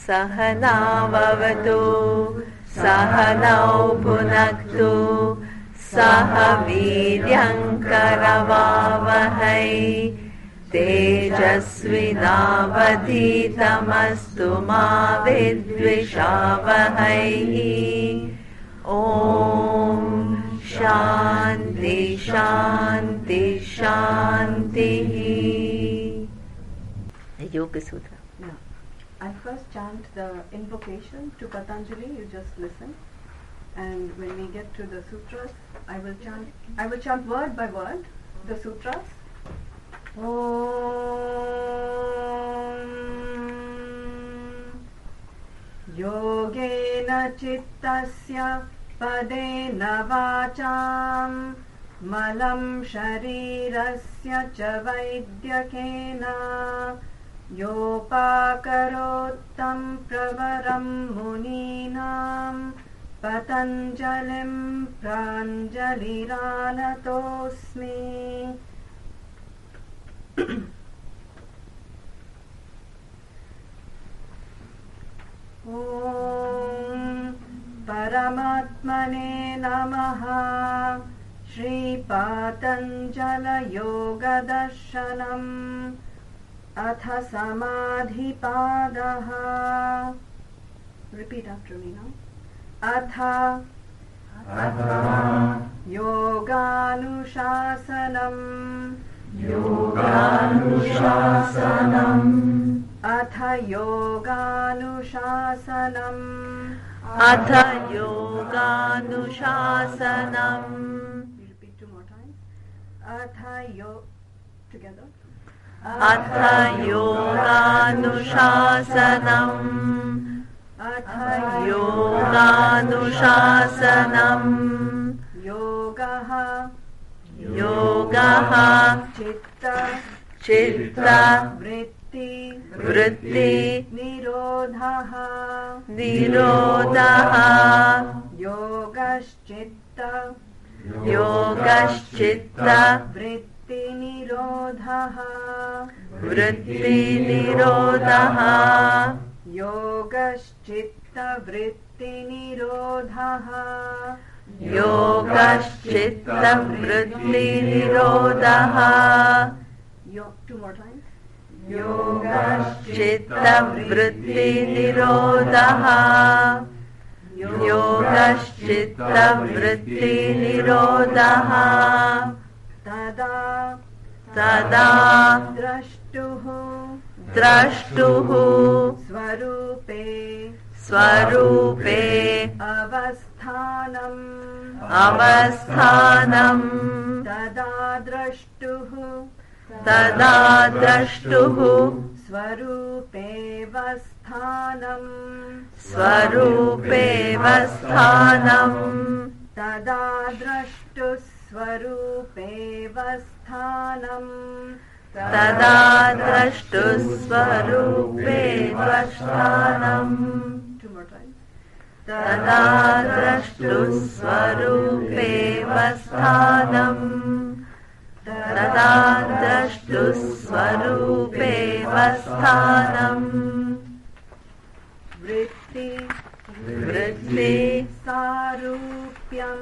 सहनाववतु सहनौ भुनक्तु सह वीर्यङ्करवावहै तेजस्विनावधीतमस्तु मा विद्विषावहै ॐ शान्ति शान्ति शान्तिः. Yoga Sutra. Yeah. I first chant the invocation to Patanjali. You just listen, and when we get to the sutras, I will chant word by word the sutras. Om Yogena Chittasya Padena Vacham Malam Sharirasya Cha Vaidyakena Yopakarottam Pravaram Muninam Patanjalim Pranjaliranatosmi. Om Paramatmane Namaha. Shri Patanjala Yoga Darshanam Atha Samadhipadaha. Repeat after me now. Atha Yoganushasanam Atha Yoganushasanam Atha Yoganushasanam. We repeat two more times. Together. Atha Yoganushasanam Atha Yoganushasanam Yogaha Chitta Vritti Nirodhaha Yogaschitta Vritti Nirodhaha Yogaschitta Vritti Nirodhaha Two more times. Yogaschitta Vritti Nirodhaha Yogaschitta Vritti Nirodhaha Tada Drashtuhu Swarupe Avasthanam Tada Drashtuhu Swarupe Vasthanam Tada Drashtu Swarupe Vasthanam Two more times. Tada Drashtu Swarupe Vasthanam Tada Drashtu Swarupe Vasthanam Vritti Sarupyam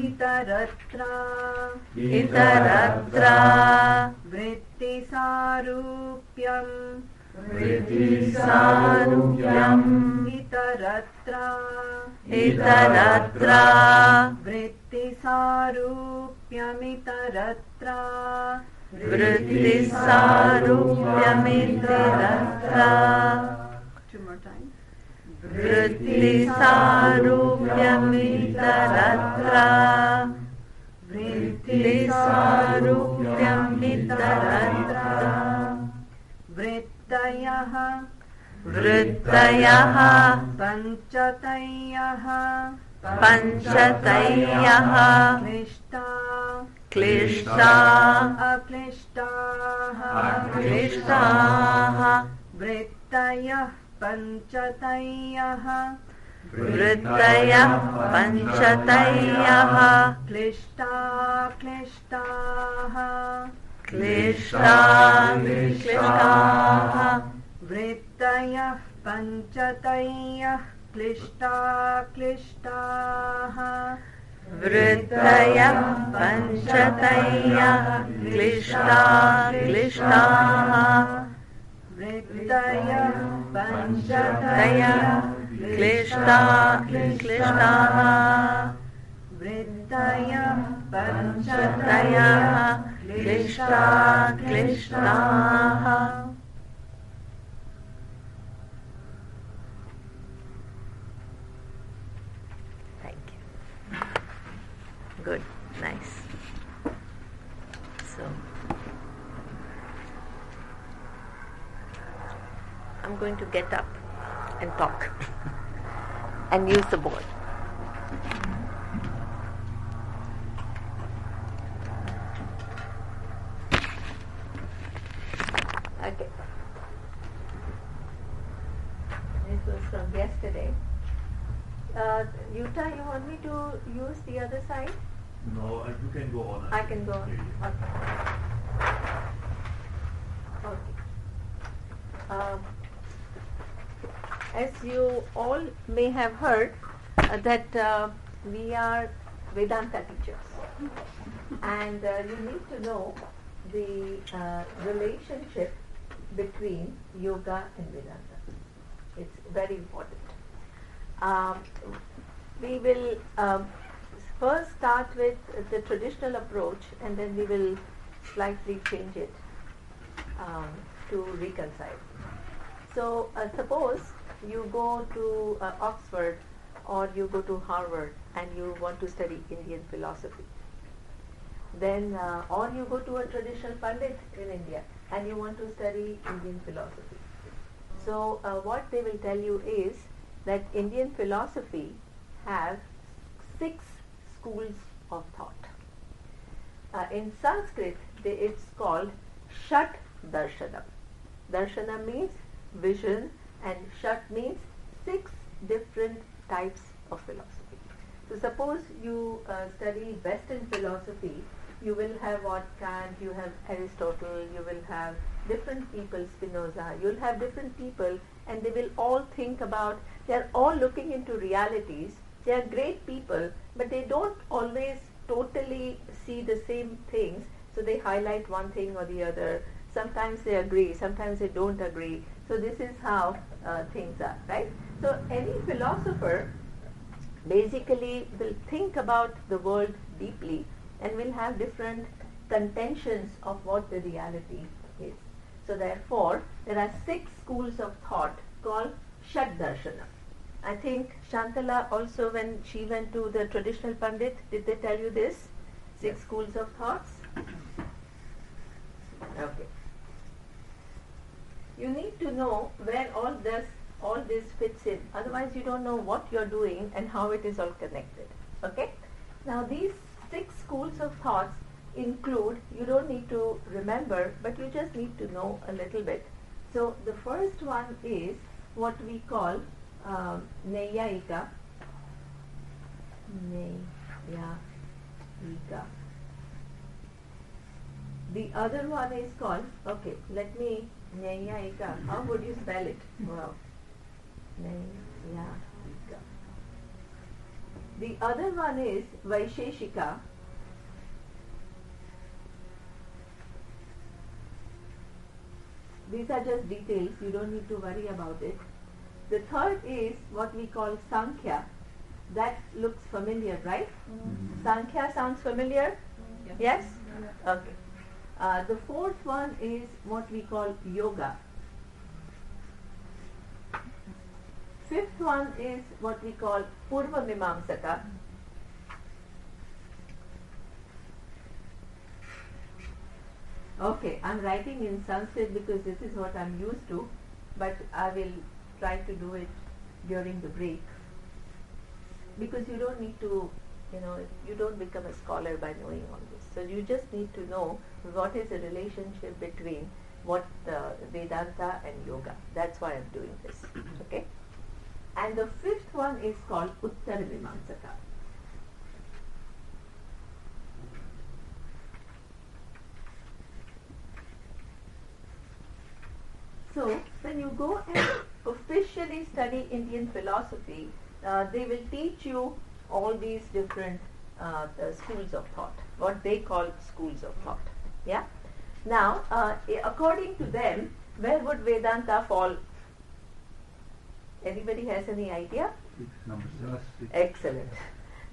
Itaratra Vritti Sarupyam Itaratra Vritti Sarupyamitaratra Two more times. Vritti Sarupyamitaratra Vrittayaha Panchatayyaha Klishta Aklishtaha Vrittayah Panchatayyaha Klishtaha Vrittayah panchatayah klishta klishtaha. Vrittayah panchatayah klishta klishtaha. Vrittayah panchatayah klishta klishtaha. Vrittayah panchatayah klishta klishtaha. Thank you. Good, nice. So, I'm going to get up and talk and use the board. Okay. This was from yesterday. Yuta, you want me to use the other side? No, you can go on. I can go on. Okay. Okay. As you all may have heard, that we are Vedanta teachers, and you need to know the relationship between yoga and Vedanta. It's very important. We will first start with the traditional approach, and then we will slightly change it to reconcile. So suppose you go to Oxford or you go to Harvard and you want to study Indian philosophy. Then or you go to a traditional pandit in India and you want to study Indian philosophy. So what they will tell you is that Indian philosophy have 6 schools of thought. In Sanskrit, it's called Shat Darshanam. Darshana means vision, and Shat means 6 different types of philosophy. So suppose you study Western philosophy, you will have Kant, you have Aristotle, you will have different people, Spinoza, you'll have different people, and they will all think about, they're all looking into realities, they are great people, but they don't always totally see the same things, so they highlight one thing or the other. Sometimes they agree, sometimes they don't agree. So this is how things are, right? So any philosopher basically will think about the world deeply and will have different contentions of what the reality is. So therefore, there are 6 schools of thought called Shat Darshana. I think Shantala also, when she went to the traditional pandit, did they tell you this? 6 schools of thoughts? Okay. You need to know where all this fits in. Otherwise, you don't know what you're doing and how it is all connected. Okay? Now, these 6 schools of thoughts include, you don't need to remember, but you just need to know a little bit. So, the first one is what we call Nayayika. The other one is called, okay, let me, Nayayika, how would you spell it? Wow. Nayayika. The other one is Vaisheshika. These are just details, you don't need to worry about it. The third is what we call Sankhya. That looks familiar, right? Mm-hmm. Sankhya sounds familiar? Yes? Okay. The fourth one is what we call Yoga. Fifth one is what we call Purva Mimamsaka. Okay, I'm writing in Sanskrit because this is what I'm used to, but I will try to do it during the break. Because you don't need to, you don't become a scholar by knowing all this. So you just need to know what is the relationship between what Vedanta and Yoga. That's why I'm doing this. Okay? And the fifth one is called Uttara Mimamsaka. So when you go and officially study Indian philosophy, they will teach you all these different schools of thought, what they call schools of thought. Yeah. Now, according to them, where would Vedanta fall? Anybody has any idea? Number 6. Excellent.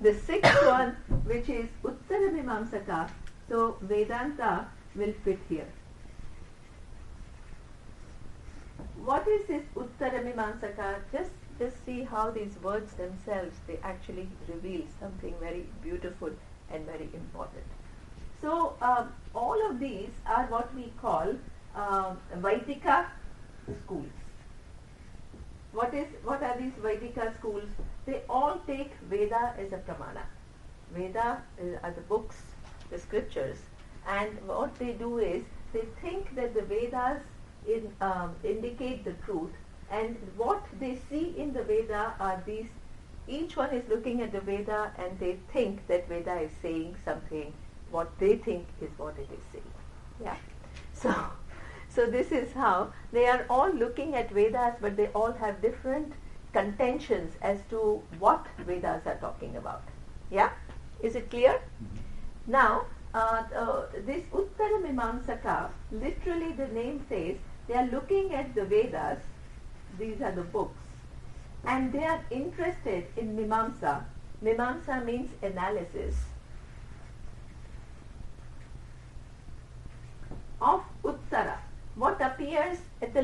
The sixth one, which is Uttaramimamsaka, so Vedanta will fit here. What is this Uttaramimamsaka? Just see how these words themselves, they actually reveal something very beautiful and very important. So all of these are what we call Vaidika schools. What are these Vaidika schools? They all take Veda as a pramana. Veda are the books, the scriptures, and what they do is they think that the Vedas indicate the truth, and what they see in the Veda are these. Each one is looking at the Veda and they think that Veda is saying something. What they think is what it is saying. Yeah. So this is how they are all looking at Vedas, but they all have different contentions as to what Vedas are talking about. Yeah? Is it clear? Mm-hmm. Now, this Uttaramimamsaka, literally the name says, they are looking at the Vedas, these are the books, and they are interested in Mimamsa. Mimamsa means analysis of Uttara, what appears at the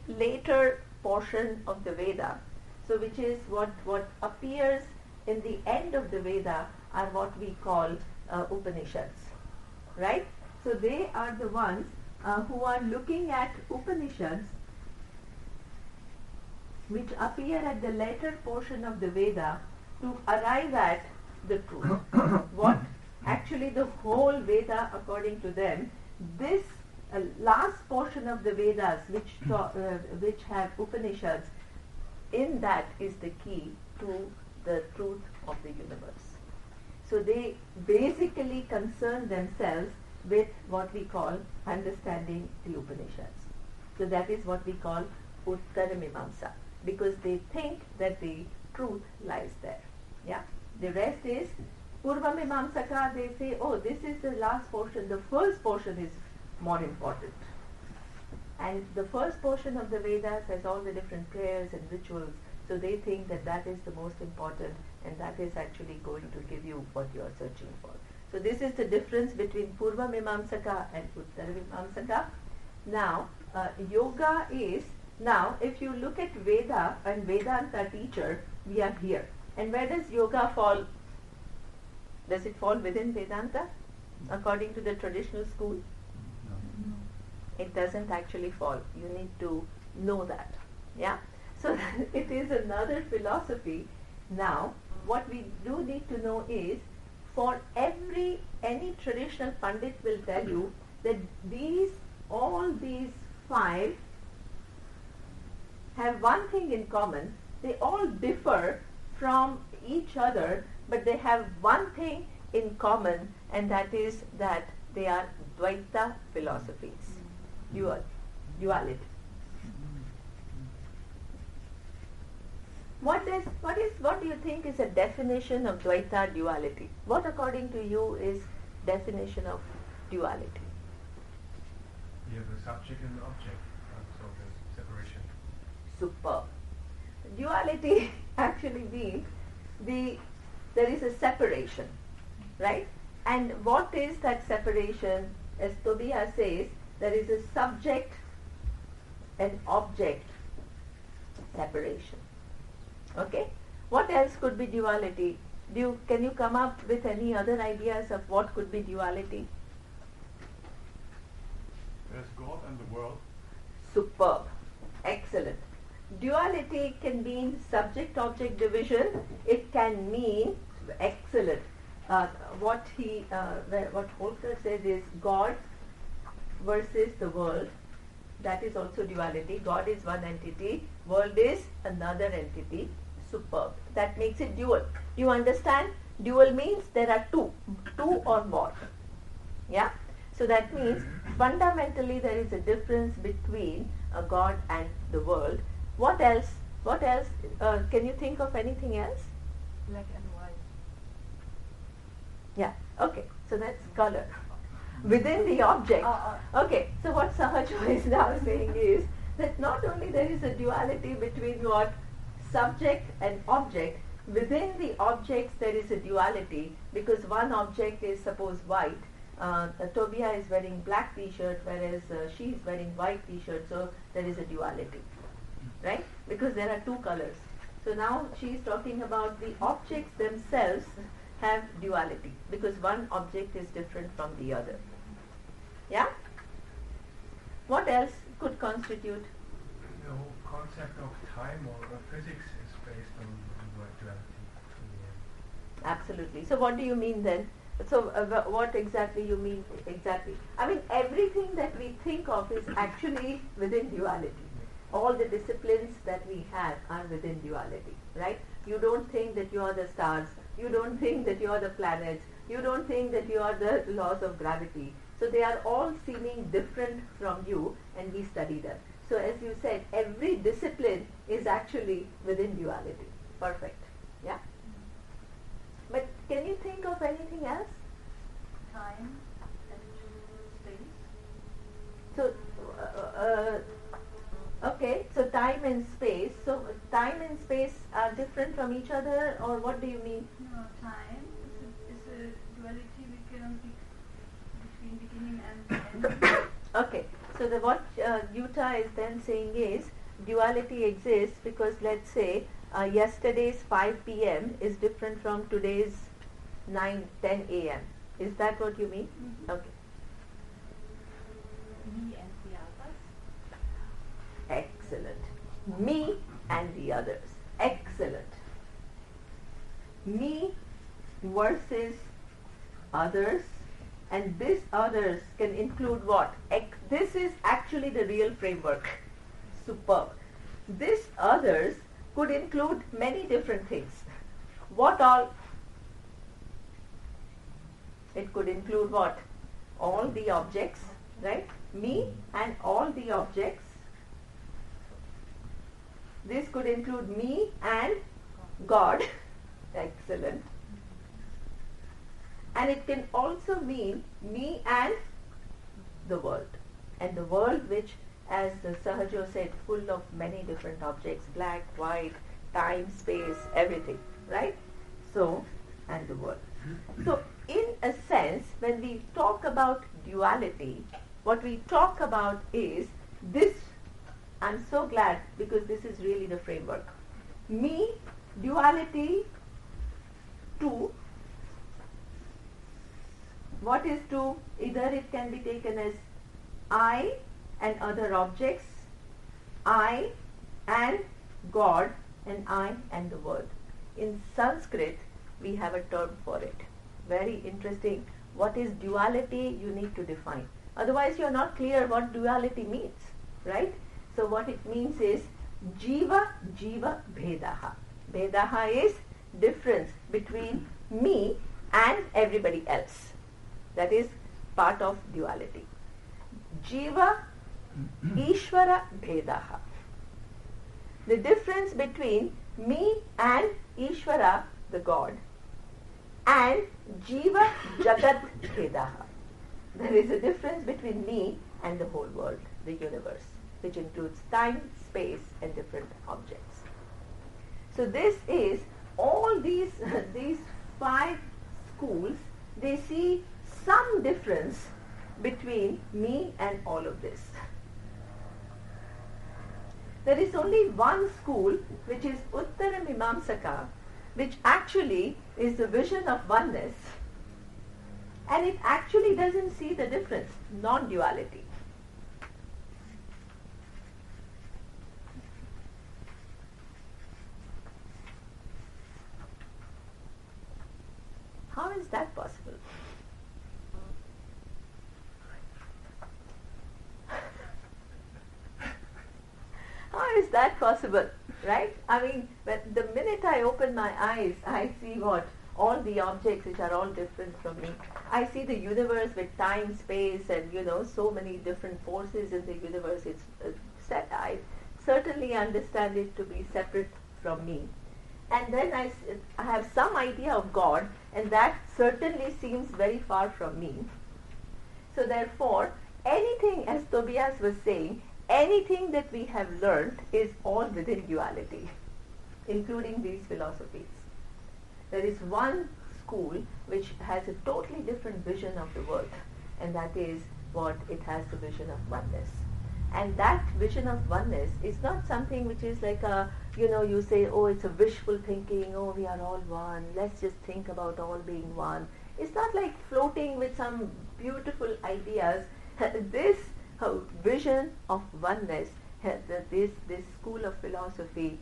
later portion of the Veda. So which is what appears in the end of the Veda are what we call Upanishads. Right? So they are the ones who are looking at Upanishads which appear at the later portion of the Veda to arrive at the truth. What actually the whole Veda, according to them, this last portion of the Vedas which have Upanishads, in that is the key to the truth of the universe. So they basically concern themselves with what we call understanding the Upanishads. So that is what we call Uttaramimamsa, because they think that the truth lies there. Yeah. The rest is Purvamimamsaka. They say, oh, this is the last portion. The first portion is more important. And the first portion of the Vedas has all the different prayers and rituals. So they think that that is the most important, and that is actually going to give you what you are searching for. So this is the difference between Purva Mimamsaka and Uttara Mimamsaka. Now, yoga is, now if you look at Veda and Vedanta teacher, we are here. And where does yoga fall? Does it fall within Vedanta according to the traditional school? No. It doesn't actually fall. You need to know that. Yeah? So it is another philosophy. Now, what we do need to know is, for any traditional Pandit will tell you that all these five have one thing in common. They all differ from each other, but they have one thing in common, and that is that they are Dvaita philosophies. Duality. What do you think is a definition of Dvaita duality? What according to you is definition of duality? You have a subject and an object, so there's separation. Superb. Duality actually means there is a separation, right? And what is that separation? As Tobias says, there is a subject and object separation. Okay? What else could be duality? Can you come up with any other ideas of what could be duality? There's God and the world. Superb. Excellent. Duality can mean subject-object division. It can mean, excellent. What Holker says is God versus the world. That is also duality. God is one entity. World is another entity. Superb. That makes it dual. You understand? Dual means there are two or more. Yeah? So that means fundamentally there is a difference between a God and the world. What else? What else? Can you think of anything else? Black and white. Yeah, okay, so that's color. Within the object. Okay, so what Sahaja is now saying is that not only there is a duality between what? Subject and object. Within the objects there is a duality, because one object is suppose white. Tobia is wearing black t-shirt, whereas she is wearing white t-shirt, so there is a duality, right? Because there are two colors. So now she is talking about the objects themselves have duality, because one object is different from the other. Yeah? What else could constitute? The whole concept of time or physics is based on duality. Absolutely. So what do you mean then? So what exactly you mean exactly? I mean, everything that we think of is actually within duality. All the disciplines that we have are within duality, right? You don't think that you are the stars. You don't think that you are the planets. You don't think that you are the laws of gravity. So they are all seeming different from you, and we study them. So as you said, every discipline is actually within duality. Perfect. Yeah? But can you think of anything else? Time and space. So, okay, so time and space. So time and space are different from each other, or what do you mean? No, time is a duality between beginning and end. Okay, so what Yuta is then saying is duality exists because, let's say, yesterday's 5 p.m. is different from today's 10 a.m. Is that what you mean? Mm-hmm. Okay. Me and the others. Excellent. Me and the others. Excellent. Me versus others, and this others can include what? This is actually the real framework. Superb. This others could include many different things. What all? It could include what? All the objects, right? Me and all the objects. This could include me and God. Excellent. And it can also mean me and the world. And the world, which, as Sahajo said, full of many different objects, black, white, time, space, everything, right? So, and the world. So, in a sense, when we talk about duality, what we talk about is this. I'm so glad, because this is really the framework. Me, duality, two. What is two? Either it can be taken as I and other objects, I and God, and I and the world. In Sanskrit, we have a term for it. Very interesting. What is duality? You need to define. Otherwise, you are not clear what duality means, right? So what it means is Jiva, Jiva, Bhedaha. Bhedaha is difference between me and everybody else. That is part of duality. Jiva, Ishvara, Bhedaha. The difference between me and Ishvara, the God, and Jiva, Jagat, Bhedaha. There is a difference between me and the whole world, the universe, which includes time, space, and different objects. So this is all these 5 schools, they see some difference between me and all of this. There is only one school, which is Uttara Mimamsaka, which actually is the vision of oneness, and it actually doesn't see the difference, non-duality. How is that possible? How is that possible, right? I mean, the minute I open my eyes, I see what? all the objects which are all different from me. I see the universe with time, space, and so many different forces in the universe. It's I certainly understand it to be separate from me. And then I have some idea of God, and that certainly seems very far from me. So therefore, anything, as Tobias was saying, anything that we have learned is all within duality, including these philosophies. There is one school which has a totally different vision of the world, and that is what it has, the vision of oneness. And that vision of oneness is not something which is like you say, oh, it's a wishful thinking, oh, we are all one, let's just think about all being one. It's not like floating with some beautiful ideas. This vision of oneness, this school of philosophy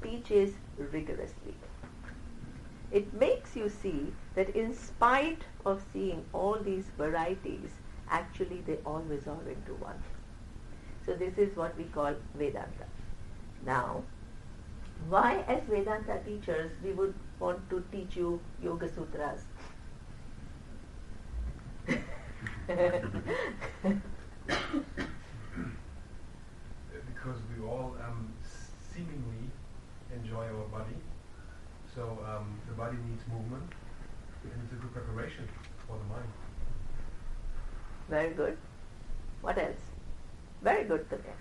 teaches rigorously. It makes you see that in spite of seeing all these varieties, actually they all resolve into one. So this is what we call Vedanta. Now, why as Vedanta teachers we would want to teach you Yoga Sutras? Because we all seemingly enjoy our body, so the body needs movement, and it's a good preparation for the mind. Very good. What else? Very good, Tobias.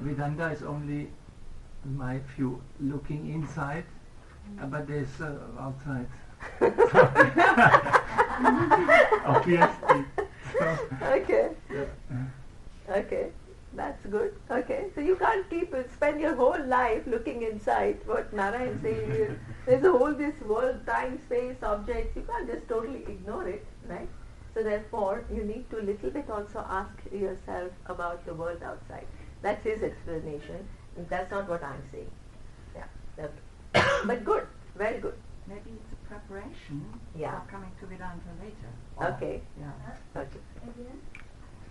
Vedanta is only, in my view, looking inside, but there's outside. Obviously. Okay. Yeah. Okay. That's good. Okay. So you can't spend your whole life looking inside. What Narayan is saying is, there's a whole this world, time, space, objects. You can't just totally ignore it, right? So therefore, you need to little bit also ask yourself about the world outside. That's his explanation. That's not what I'm saying. Yeah. But good. Very good. Maybe it's a preparation Yeah. for coming to Vedanta later. Okay. Yeah. Okay.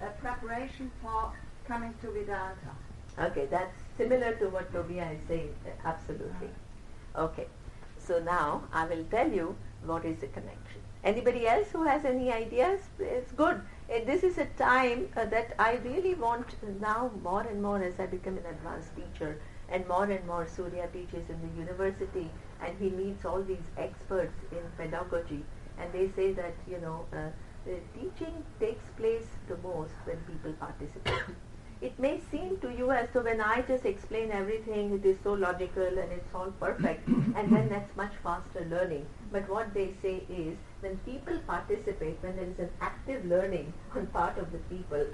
A preparation for coming to Vedanta. Okay, that's similar to what Tobias is saying. Absolutely. Okay. So now I will tell you what is the connection. Anybody else who has any ideas? It's good. This is a time that I really want now more and more as I become an advanced teacher, and more Surya teaches in the university, and he meets all these experts in pedagogy, and they say that the teaching takes place the most when people participate. It may seem to you as though when I just explain everything, it is so logical and it's all perfect, and then that's much faster learning. But what they say is, when people participate, when there is an active learning on part of the people,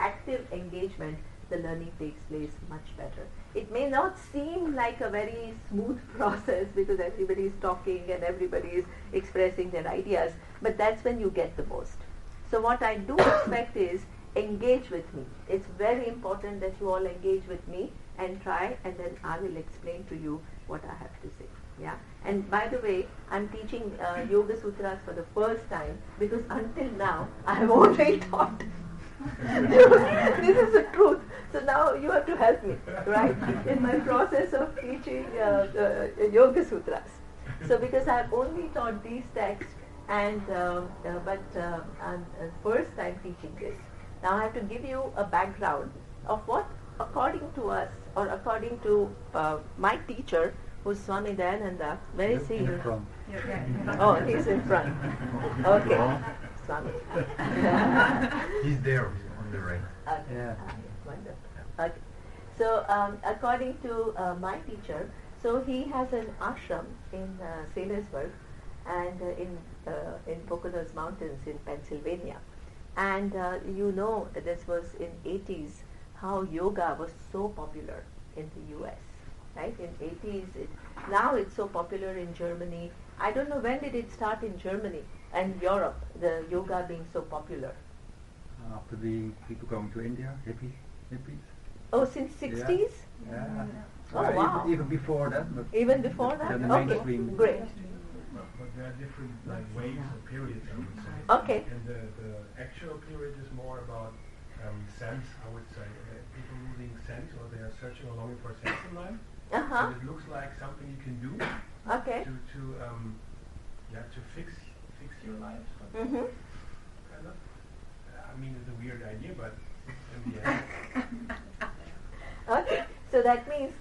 active engagement, the learning takes place much better. It may not seem like a very smooth process because everybody is talking and everybody is expressing their ideas, but that's when you get the most. So what I do expect is, engage with me. It's very important that you all engage with me and try, and then I will explain to you what I have to say. Yeah. And by the way, I'm teaching Yoga Sutras for the first time because until now I have only taught. This is the truth. So now you have to help me, right, in my process of teaching Yoga Sutras. So because I have only taught these texts, and I'm first time teaching this. Now I have to give you a background of what, according to us, or according to my teacher, who's Swami Dayananda. Where is he? In the front. Oh, he's in front. Okay, Swami. He's there, he's on the right. Okay. Yeah. Wonderful. Okay. So according to my teacher, so he has an ashram in Sailorsburg and in Poconos Mountains in Pennsylvania. And this was in 80s how yoga was so popular in the US, right? In 80s, now it's so popular in Germany. I don't know when did it start in Germany and Europe, the yoga being so popular. After the people going to India, hippies. Oh, since 60s? Yeah. Oh, wow. Even before that. But Even before that? then the Okay, mainstream. great. But there are different waves or periods, I would say. Okay. And the actual period is more about sense, I would say. People losing sense, or they are searching or longing for sense in life. Uh-huh. And it looks like something you can do, Okay. To fix your life. Mm-hmm. Kind of. I mean, it's a weird idea, but in the end. Okay, so that means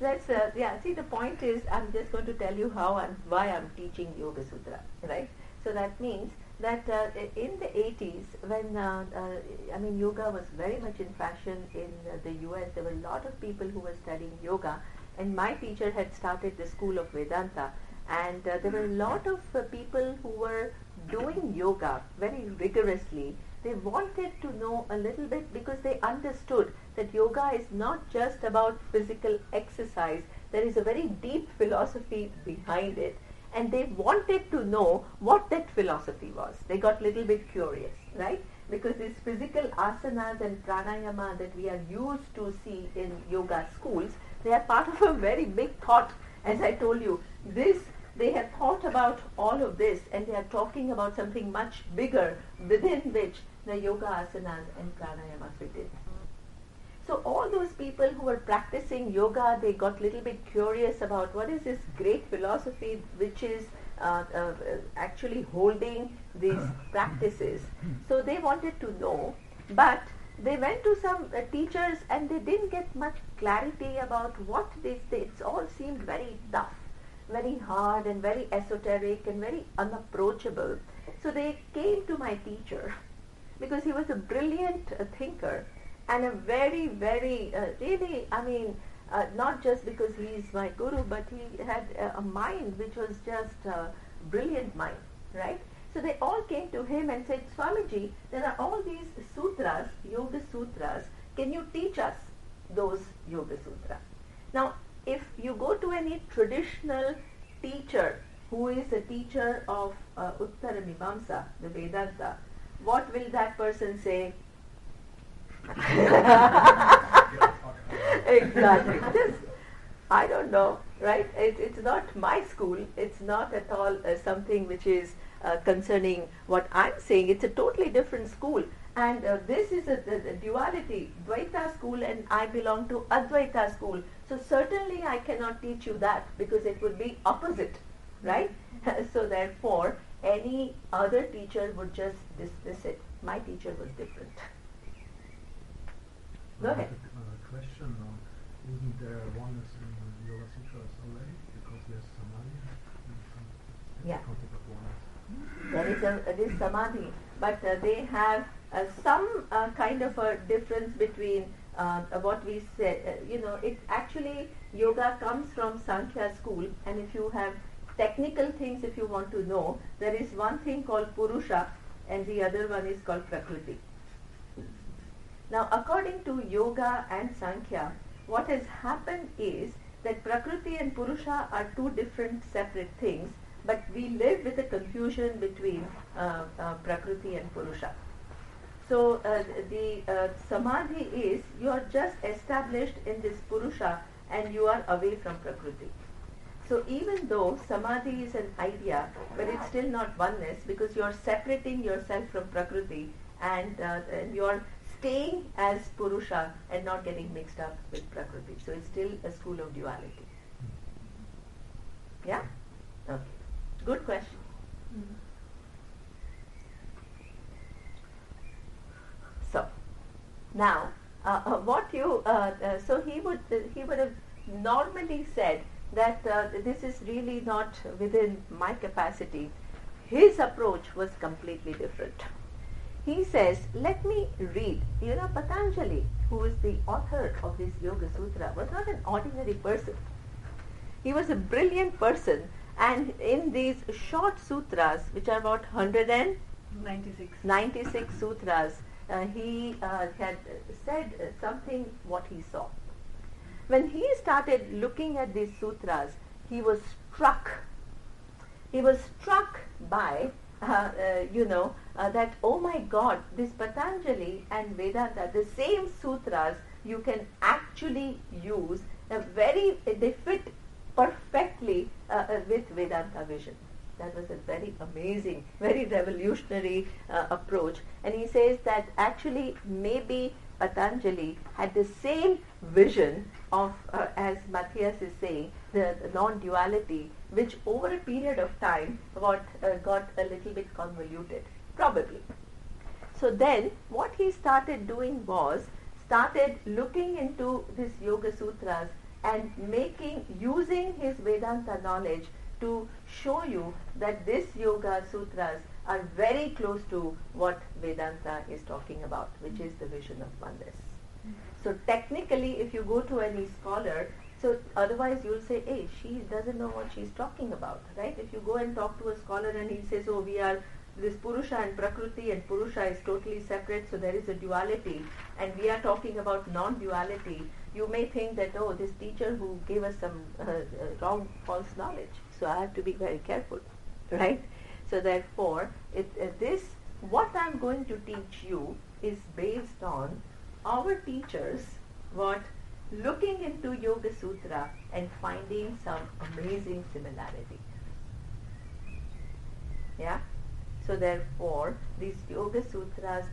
see, the point is, I'm just going to tell you why I'm teaching Yoga Sutra, right? So that means that in the 80s, when yoga was very much in fashion in the US, there were a lot of people who were studying yoga, and my teacher had started the school of Vedanta, and there were a lot of people who were doing yoga very rigorously. They wanted to know a little bit because they understood that yoga is not just about physical exercise. There is a very deep philosophy behind it, and they wanted to know what that philosophy was. They got a little bit curious, right? Because these physical asanas and pranayama that we are used to see in yoga schools, they are part of a very big thought. As I told you, they have thought about all of this, and they are talking about something much bigger within which the yoga asanas and pranayama fit in. So all those people who were practicing yoga, they got a little bit curious about what is this great philosophy which is actually holding these practices. So they wanted to know, but they went to some teachers and they didn't get much clarity about what this. It all seemed very tough, very hard and very esoteric and very unapproachable. So they came to my teacher because he was a brilliant thinker and a very, very, not just because he is my guru, but he had a mind which was just a brilliant mind, right? So they all came to him and said, Swamiji, there are all these sutras, yoga sutras, can you teach us those yoga sutras? Now, if you go to any traditional teacher who is a teacher of Uttara Mimamsa, the Vedanta, what will that person say? Exactly. Just, I don't know, right? It's not my school. It's not at all something which is concerning what I'm saying. It's a totally different school. And this is a duality, Dvaita school, and I belong to Advaita school. So certainly I cannot teach you that because it would be opposite, right? So therefore, any other teacher would just dismiss it. My teacher was different. Go ahead. Question: isn't there oneness in the Yoga Sutras already? Because there's samadhi. Yeah. Concept of oneness. There is samadhi, but they have some kind of a difference between what we said. It actually, yoga comes from Sankhya school, and if you have technical things, if you want to know, there is one thing called Purusha, and the other one is called Prakriti. Now, according to yoga and Sankhya, what has happened is that Prakriti and Purusha are two different separate things, but we live with a confusion between Prakriti and Purusha. So the Samadhi is, you are just established in this Purusha and you are away from Prakriti. So even though Samadhi is an idea, but it's still not oneness because you are separating yourself from Prakriti and you are staying as Purusha and not getting mixed up with Prakriti. So it's still a school of duality. Yeah? Okay. Good question. So now, what you so he would have normally said that this is really not within my capacity. His approach was completely different. He says, let me read. Patanjali, who is the author of this Yoga Sutra, was not an ordinary person. He was a brilliant person, and in these short sutras, which are about 196 sutras, he had said something what he saw. When he started looking at these sutras, he was struck. He was struck by that, oh my God, this Patanjali and Vedanta, the same sutras you can actually use, they fit perfectly with Vedanta vision. That was a very amazing, very revolutionary approach. And he says that actually maybe Patanjali had the same vision of, as Matthias is saying, the non-duality, which over a period of time got a little bit convoluted, probably. So then what he started doing was, started looking into this Yoga Sutras and using his Vedanta knowledge to show you that this Yoga Sutras are very close to what Vedanta is talking about, which is the vision of oneness. So technically, if you go to any scholar, so otherwise you'll say, hey, she doesn't know what she's talking about, right? If you go and talk to a scholar and he says, oh, we are this Purusha and Prakriti, and Purusha is totally separate, so there is a duality, and we are talking about non-duality, you may think that, oh, this teacher who gave us some wrong, false knowledge. So I have to be very careful, right? So therefore, what I'm going to teach you is based on our teachers, looking into Yoga Sutra and finding some amazing similarities. Yeah? So therefore, these Yoga Sutras,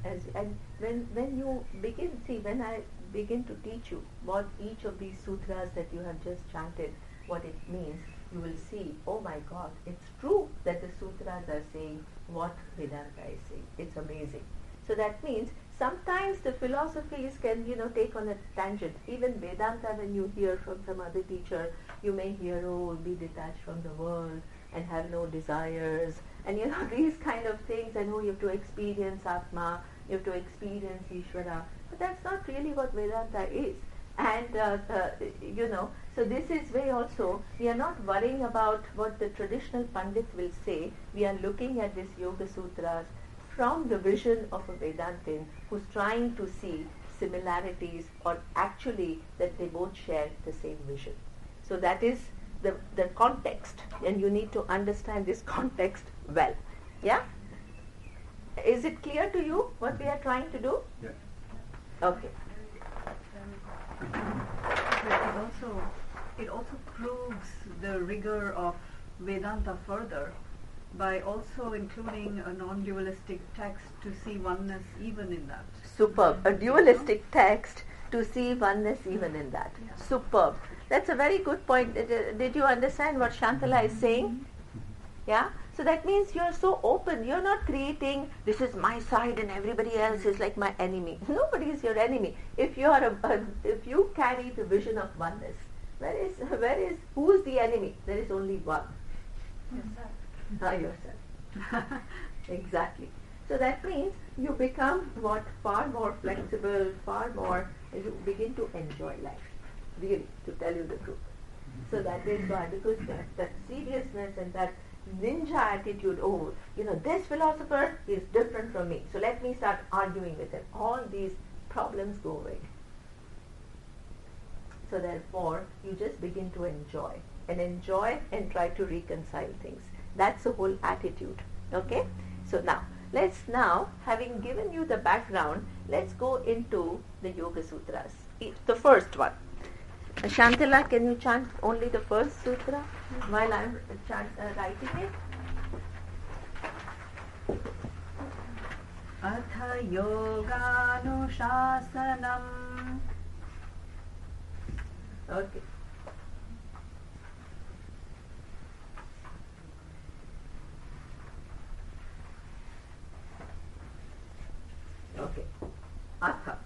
when I begin to teach you what each of these sutras that you have just chanted, what it means, you will see, oh my God, it's true that the sutras are saying what Vedanta is saying. It's amazing. So that means sometimes the philosophies can, take on a tangent. Even Vedanta, when you hear from some other teacher, you may hear, oh, be detached from the world and have no desires, and these kind of things, and you have to experience Atma, you have to experience Ishvara, but that's not really what Vedanta is. And so this is where also we are not worrying about what the traditional Pandit will say. We are looking at this Yoga Sutras from the vision of a Vedantin who's trying to see similarities, or actually that they both share the same vision. So that is the context, and you need to understand this context well. Yeah? Is it clear to you what we are trying to do? Yeah. Okay. It also proves the rigor of Vedanta further by also including a non-dualistic text to see oneness even in that. Superb. A dualistic text to see oneness even in that. Yeah. Superb. That's a very good point. Did you understand what Shantala is saying? Yeah? So that means you're so open. You're not creating, this is my side and everybody else is like my enemy. Nobody is your enemy. If you are if you carry the vision of oneness, who's the enemy? There is only one. Yourself. Exactly. So that means you become far more flexible, you begin to enjoy life. Really, to tell you the truth. So that is why, because that seriousness and that ninja attitude, this philosopher is different from me, so let me start arguing with him. All these problems go away. So therefore, you just begin to enjoy and try to reconcile things. That's the whole attitude. Okay? So now, having given you the background, let's go into the Yoga Sutras. The first one. Shantala, can you chant only the first sutra while I'm writing it? Atha yoganuशासनम्. Okay. Okay. Atha.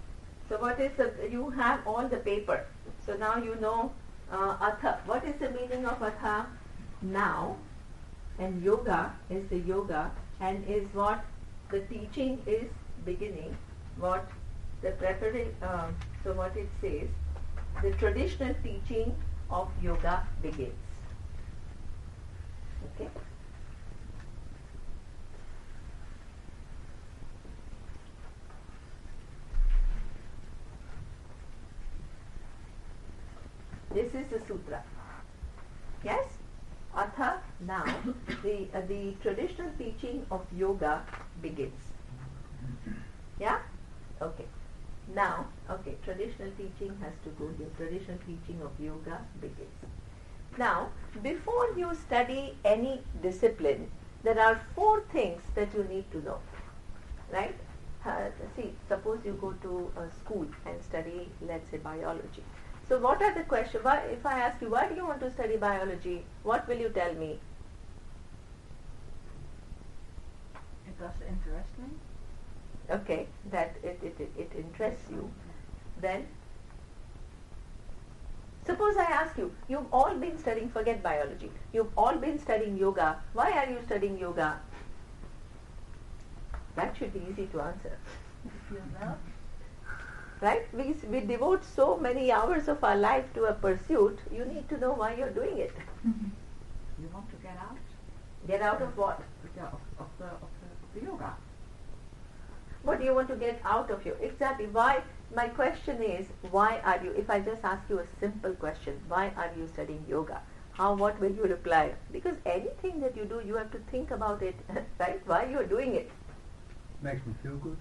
So what is you have all the paper. So now you know Atha. What is the meaning of Atha? Now. And yoga is the yoga, and is what the teaching is beginning. What the preparation. So what it says, the traditional teaching of yoga begins. Okay. This is the sutra. Yes? Atha, now, the traditional teaching of yoga begins. Yeah? Okay. Now, okay, traditional teaching has to go here. Traditional teaching of yoga begins. Now, before you study any discipline, there are 4 things that you need to know. Right? See, suppose you go to a school and study, let's say, biology. So what are the questions? If I ask you, why do you want to study biology? What will you tell me? It does interest me. Okay, that it interests you. Then, suppose I ask you, you've all been studying, forget biology, you've all been studying yoga. Why are you studying yoga? That should be easy to answer. Right? We devote so many hours of our life to a pursuit. You need to know why you're doing it. You want to get out Get out of what? of the yoga. What do you want to get out of you? Exactly. Why? My question is, why are you, if I just ask you a simple question, why are you studying yoga? What will you reply? Because anything that you do, you have to think about it, right? Why you are doing it. Makes me feel good.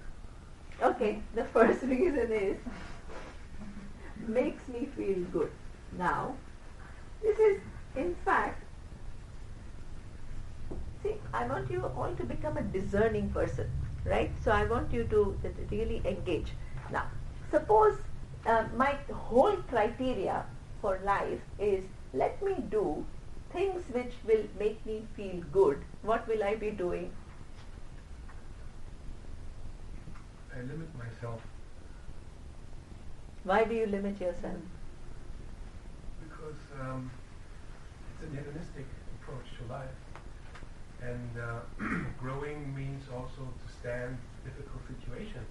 Okay, the first reason is, makes me feel good. Now, this is, in fact, see, I want you all to become a discerning person, right? So I want you to really engage. Now, suppose my whole criteria for life is, let me do things which will make me feel good. What will I be doing? I limit myself Why do you limit yourself? because it's an hedonistic approach to life, and growing means also to stand difficult situations.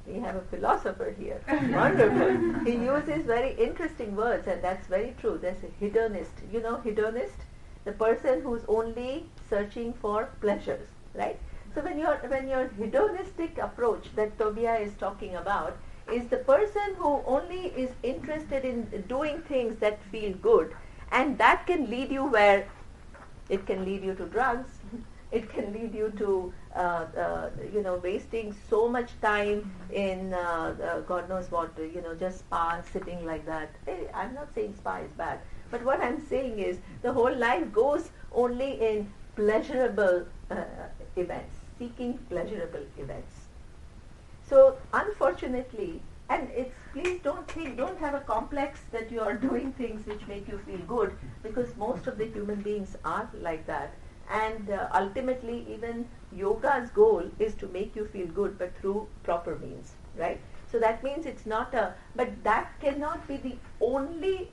We have a philosopher here. Wonderful. He uses very interesting words, and that's very true. There's a hedonist. You know hedonist? The person who's only searching for pleasures, right? So when your hedonistic approach that Tobias is talking about is the person who only is interested in doing things that feel good, and that can lead you where it can lead you to drugs. It can lead you to wasting so much time in God knows what, just spa, sitting like that. I'm not saying spa is bad, but what I'm saying is the whole life goes only in pleasurable events, seeking pleasurable events. So unfortunately, and please don't have a complex that you are doing things which make you feel good, because most of the human beings are like that. And ultimately, even yoga's goal is to make you feel good, but through proper means, right? So that means it's not but that cannot be the only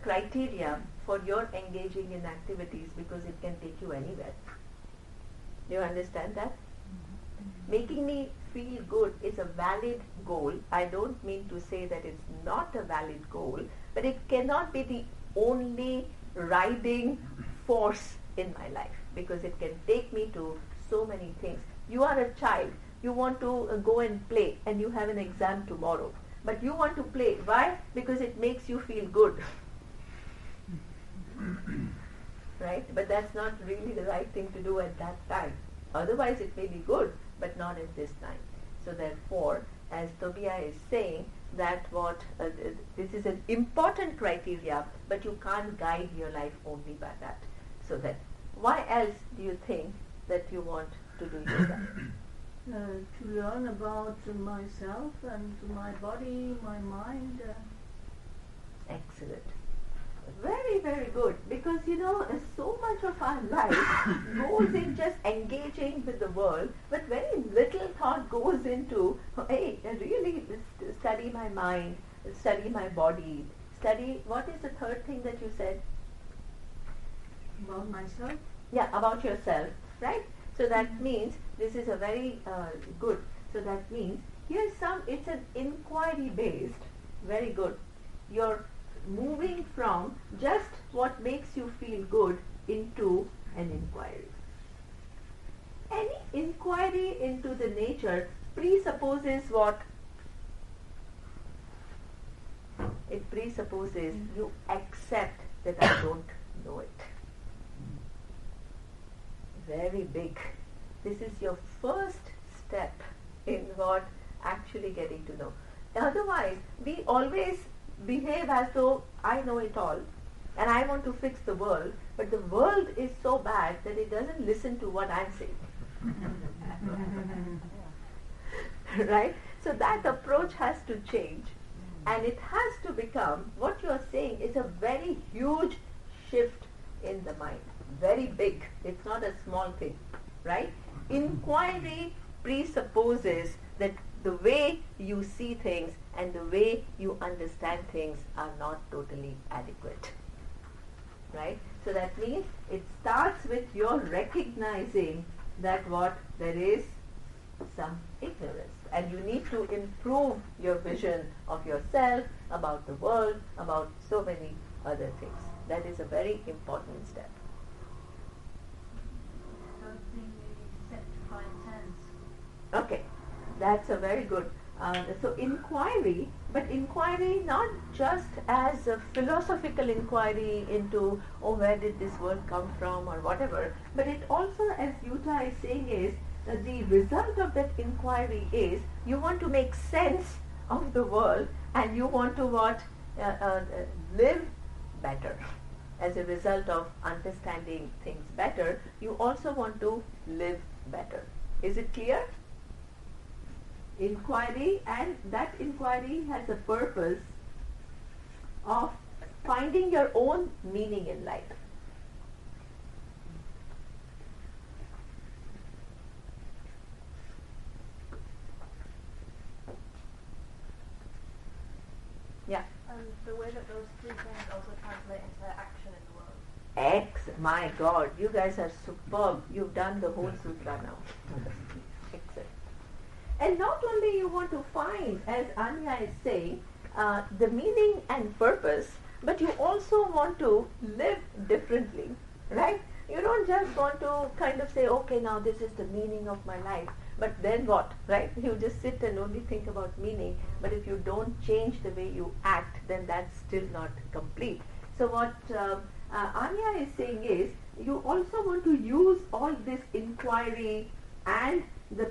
criteria for your engaging in activities, because it can take you anywhere. Do you understand that? Making me feel good is a valid goal. I don't mean to say that it's not a valid goal, but it cannot be the only riding force in my life, because it can take me to so many things. You are a child, you want to go and play, and you have an exam tomorrow, but you want to play. Why? Because it makes you feel good. Right? But that's not really the right thing to do at that time. Otherwise it may be good, but not at this time. So therefore, as Tobias is saying, that this is an important criteria, but you can't guide your life only by that. So then, why else do you think that you want to do yoga? To learn about myself and my body, my mind. Excellent. Very, very good. Because so much of our life goes in just engaging with the world, but very little thought goes into, hey, really study my mind, study my body, study, what is the third thing that you said? About myself? Yeah, about yourself, right? So that means, this is a very good, so that means, it's an inquiry based, very good. You're moving from just what makes you feel good into an inquiry. Any inquiry into the nature presupposes what? It presupposes you accept that I don't know it. Very big. This is your first step in what actually getting to know. Otherwise, we always behave as though I know it all and I want to fix the world, but the world is so bad that it doesn't listen to what I'm saying. Right? So that approach has to change, and it has to become, what you are saying is a very huge shift in the mind, very big. It's not a small thing, right? Inquiry presupposes that the way you see things and the way you understand things are not totally adequate, right? So that means it starts with your recognizing that what there is some ignorance, and you need to improve your vision of yourself, about the world, about so many other things. That is a very important step. Something maybe set by sense. Okay, that's a very good. So inquiry, but inquiry not just as a philosophical inquiry into, oh, where did this word come from or whatever, but it also, as Yuta is saying, is that the result of that inquiry is you want to make sense of the world, and you want to live better. As a result of understanding things better, you also want to live better. Is it clear? Inquiry, and that inquiry has a purpose of finding your own meaning in life. Yeah. And the way that those three things also translate into action in the world. My God, you guys are superb. You've done the whole sutra now. Excellent. And not only you want to find, as Anya is saying, the meaning and purpose, but you also want to live differently, right? You don't just want to kind of say, okay, now this is the meaning of my life, but then what, right? You just sit and only think about meaning, but if you don't change the way you act, then that's still not complete. So what Anya is saying is, you also want to use all this inquiry and the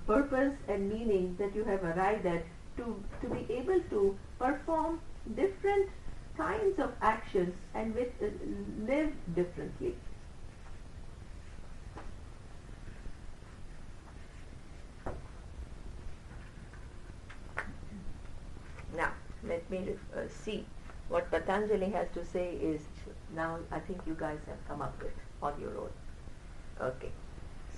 purpose and meaning that you have arrived at to be able to perform different kinds of actions and live differently. Now, let me see what Patanjali has to say is, now I think you guys have come up with on your own. Okay.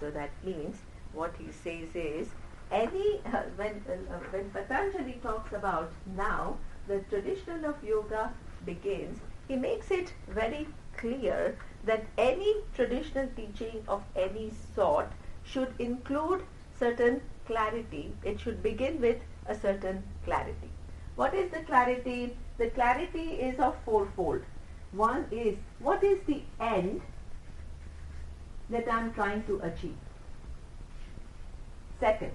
So that means what he says is, when Patanjali talks about now the tradition of yoga begins, he makes it very clear that any traditional teaching of any sort should include certain clarity. It should begin with a certain clarity. What is the clarity? The clarity is of fourfold. One is, what is the end that I am trying to achieve? Second,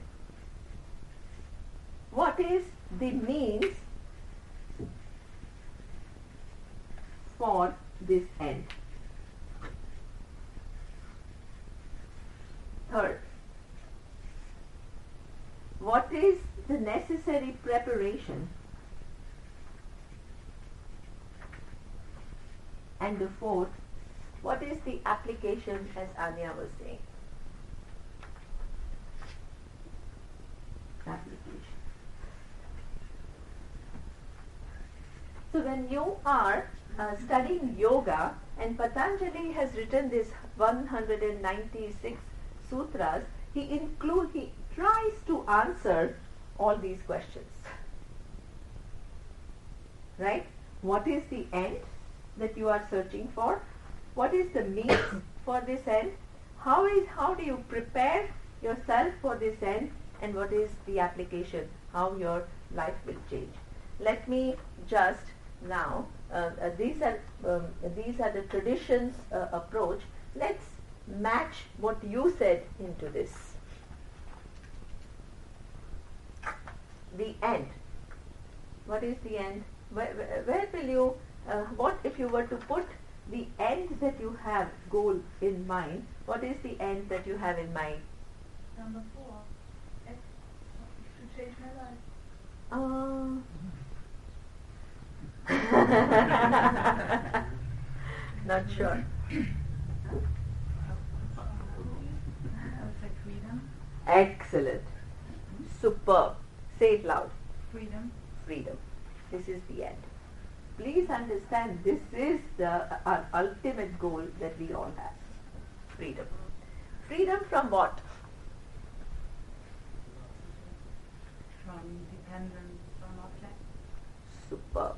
what is the means for this end? Third, what is the necessary preparation? And the fourth, what is the application, as Anya was saying? Application. So when you are studying yoga, and Patanjali has written this 196 sutras, he tries to answer all these questions. Right? What is the end that you are searching for? What is the means for this end? How do you prepare yourself for this end? And what is the application? How your life will change? Let me just now. These are the traditions approach. Let's match what you said into this. The end. What is the end? Where will you? What if you were to put the end that you have goal in mind? What is the end that you have in mind? Number 4. To change my life. Not sure. I would say freedom. Excellent. Superb. Say it loud. Freedom. Freedom. This is the end. Please understand, this is our ultimate goal that we all have. Freedom. Freedom from what? From dependence on objects. Superb.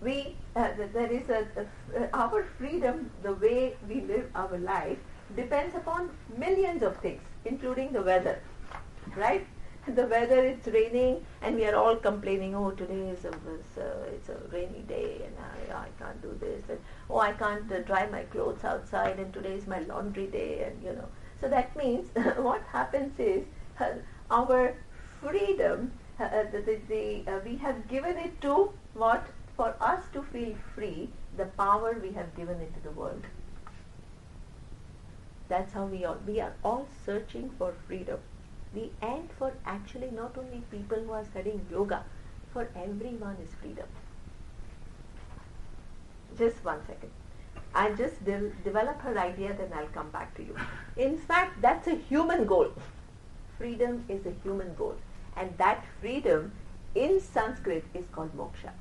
There is our freedom, the way we live our life, depends upon millions of things, including the weather, right? The weather, it's raining, and we are all complaining, oh, today is it's a rainy day, and I can't do this, and oh, I can't dry my clothes outside, and today is my laundry day, and you know. So that means what happens is our freedom, we have given it to what? For us to feel free, the power we have given it to the world. That's how we are all searching for freedom. The end for actually not only people who are studying yoga, for everyone is freedom. Just 1 second. I'll just develop her idea, then I'll come back to you. In fact, that's a human goal. Freedom is a human goal. And that freedom in Sanskrit is called moksha.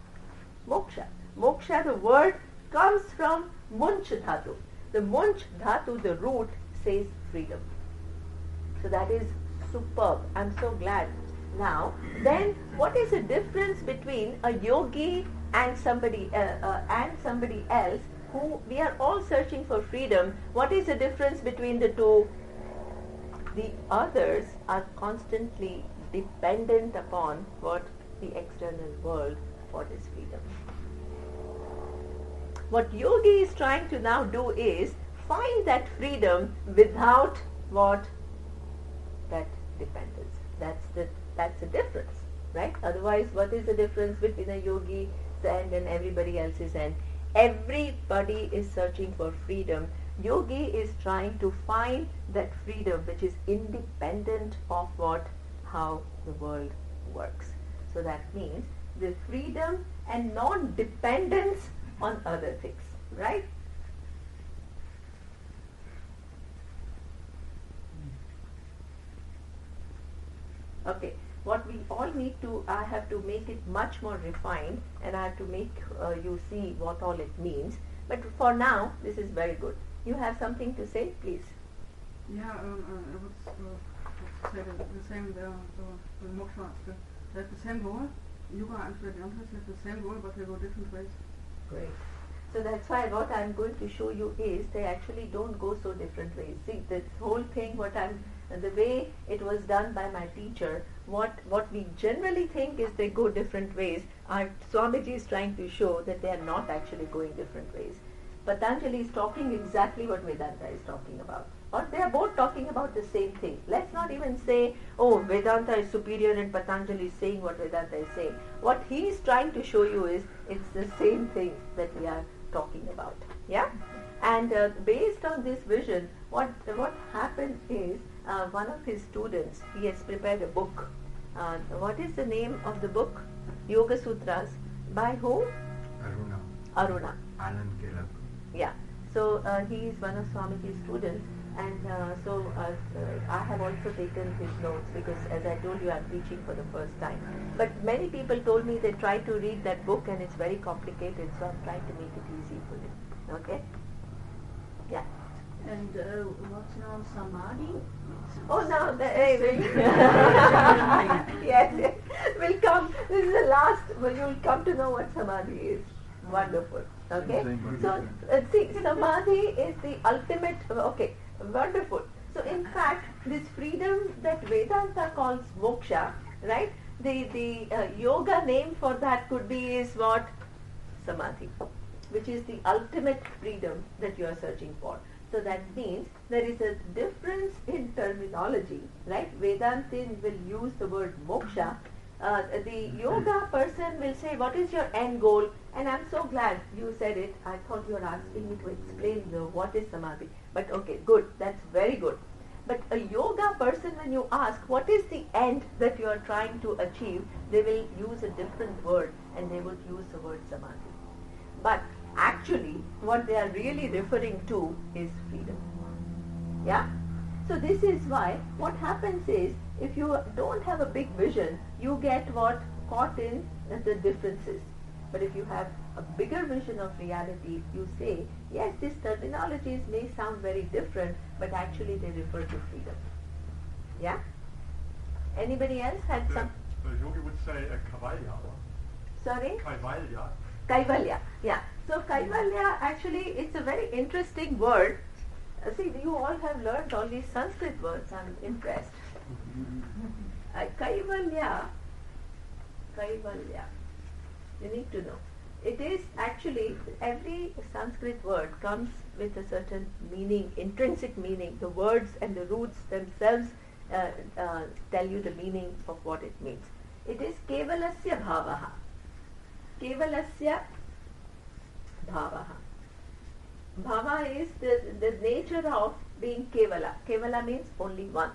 Moksha. Moksha, the word comes from munch dhatu. The munch dhatu, the root, says freedom. So that is superb. I'm so glad. Now, then, what is the difference between a yogi and somebody else who we are all searching for freedom? What is the difference between the two? The others are constantly dependent upon what? The external world for this freedom. What yogi is trying to now do is find that freedom without what? That dependence. That's the difference, right? Otherwise, what is the difference between a yogi's end and everybody else's end? Everybody is searching for freedom. Yogi is trying to find that freedom which is independent of what? How the world works. So that means the freedom and non-dependence on other things, right? Okay, what we all need to, I have to make it much more refined, and I have to make you see what all it means. But for now, this is very good. You have something to say, please. Yeah, I would say the same there, the moksha, they have the same goal. Yoga and Vedanta have the same goal, but they go different ways. Great. So that's why what I'm going to show you is they actually don't go so different ways. See, this whole thing, the way it was done by my teacher, what we generally think is they go different ways, our Swamiji is trying to show that they are not actually going different ways. Patanjali is talking exactly what Vedanta is talking about. Or they are both talking about the same thing. Let's not even say, oh, Vedanta is superior and Patanjali is saying what Vedanta is saying. What he is trying to show you is it's the same thing that we are talking about. Yeah? And based on this vision, what happened is one of his students, he has prepared a book. What is the name of the book? Yoga Sutras. By whom? Aruna. Anand Kelab. Yeah. So he is one of Swamiji's students, and I have also taken his notes because, as I told you, I'm teaching for the first time. But many people told me they try to read that book and it's very complicated, so I'm trying to make it easy for you. Okay? Yeah. And what's known samadhi? Oh, no, yes, we'll come. This is the last. Well, you'll come to know what samadhi is. Wonderful. Okay. So, see, samadhi is the ultimate. Okay, wonderful. So, in fact, this freedom that Vedanta calls moksha, right? The yoga name for that could be is what? Samadhi, which is the ultimate freedom that you are searching for. So that means there is a difference in terminology, right? Vedantin will use the word moksha. The yoga person will say, what is your end goal? And I'm so glad you said it. I thought you were asking me to explain what is samadhi. But okay, good. That's very good. But a yoga person, when you ask, what is the end that you are trying to achieve? They will use a different word and they will use the word samadhi. But actually, what they are really referring to is freedom. Yeah? So this is why what happens is, if you don't have a big vision, you get what? Caught in the differences. But if you have a bigger vision of reality, you say, yes, these terminologies may sound very different, but actually they refer to freedom. Yeah? Anybody else had some? The yogi would say kaivalya. Sorry? Kaivalya. Kaivalya. Yeah. So Kaivalya, actually, it's a very interesting word. See, you all have learned all these Sanskrit words. I'm impressed. Kaivalya. You need to know. It is actually, every Sanskrit word comes with a certain meaning, intrinsic meaning. The words and the roots themselves tell you the meaning of what it means. It is kevalasya bhavaha. Kevalasya bhavaha. Bhava is the nature of being kevala. Kevala means only one.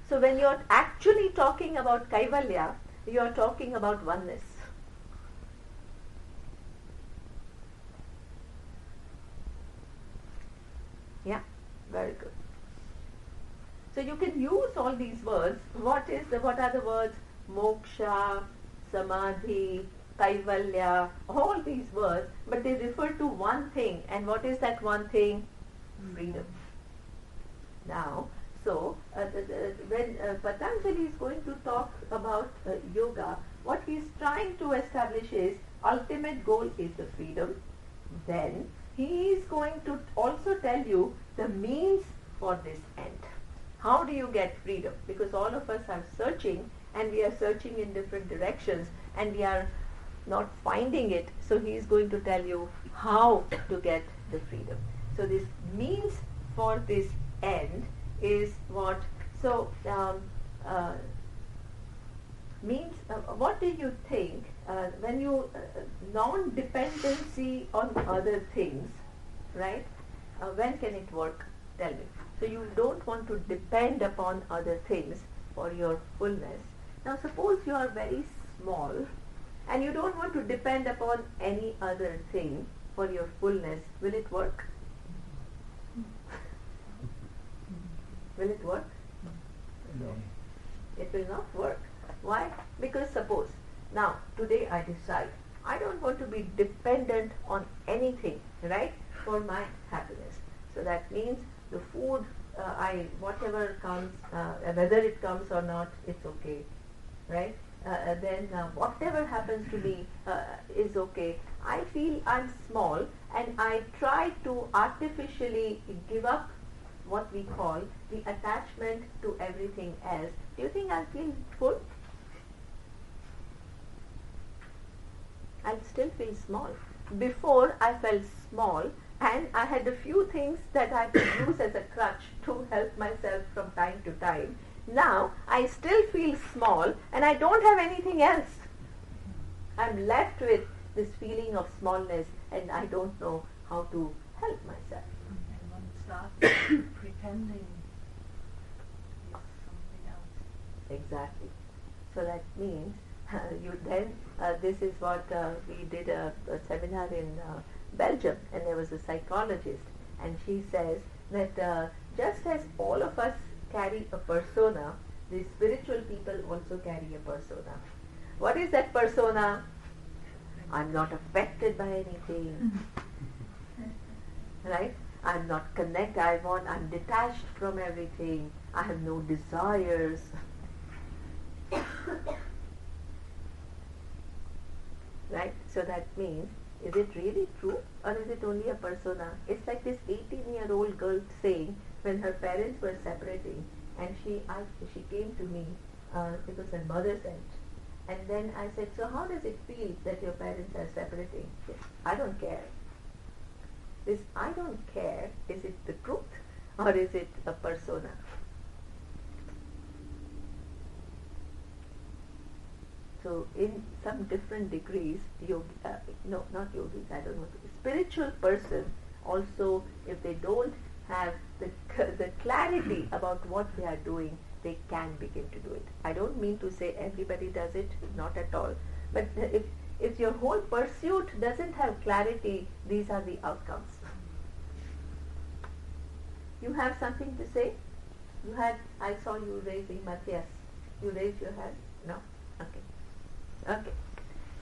So when you're actually talking about kaivalya, you're talking about oneness. Yeah, very good. So you can use all these words. What are the words? Moksha, samadhi, kaivalya, all these words, but they refer to one thing. And what is that one thing? Freedom. Now, so when Patanjali is going to talk about yoga, what he is trying to establish is ultimate goal is the freedom. Then he is going to also tell you the means for this end. How do you get freedom? Because all of us are searching, and we are searching in different directions, and we are not finding it. So he is going to tell you how to get the freedom. So this means for this end is what? So means, what do you think when you non-dependency on other things, right? When can it work? Tell me. So you don't want to depend upon other things for your fullness. Now suppose you are very small and you don't want to depend upon any other thing for your fullness. Will it work? Will it work? No. It will not work. Why? Because suppose, now, today I decide, I don't want to be dependent on anything, right, for my happiness. So that means the food, whatever comes, whether it comes or not, it's okay, right? Then whatever happens to me is okay. I feel I'm small and I try to artificially give up what we call the attachment to everything else. Do you think I'll feel full? I'll still feel small. Before I felt small and I had a few things that I could use as a crutch to help myself from time to time. Now I still feel small and I don't have anything else. I'm left with this feeling of smallness and I don't know how to help myself. And one starts pretending is something else. Exactly. So that means you then, this is what we did a seminar in Belgium, and there was a psychologist, and she says that just as all of us carry a persona, the spiritual people also carry a persona. What is that persona? I'm not affected by anything. Right? I'm not connected. I'm detached from everything. I have no desires. Right? So that means, is it really true or is it only a persona? It's like this 18-year-old girl saying when her parents were separating, and she came to me because her mother sent. And then I said, so how does it feel that your parents are separating? She said, I don't care. This I don't care, is it the truth or is it a persona? So in some different degrees, not yogis, I don't know, spiritual person also, if they don't have the clarity about what they are doing, they can begin to do it. I don't mean to say everybody does it, not at all. But if your whole pursuit doesn't have clarity, these are the outcomes. You have something to say? You had, I saw you raising, Matthias. You raised your hand? No? Okay. Okay.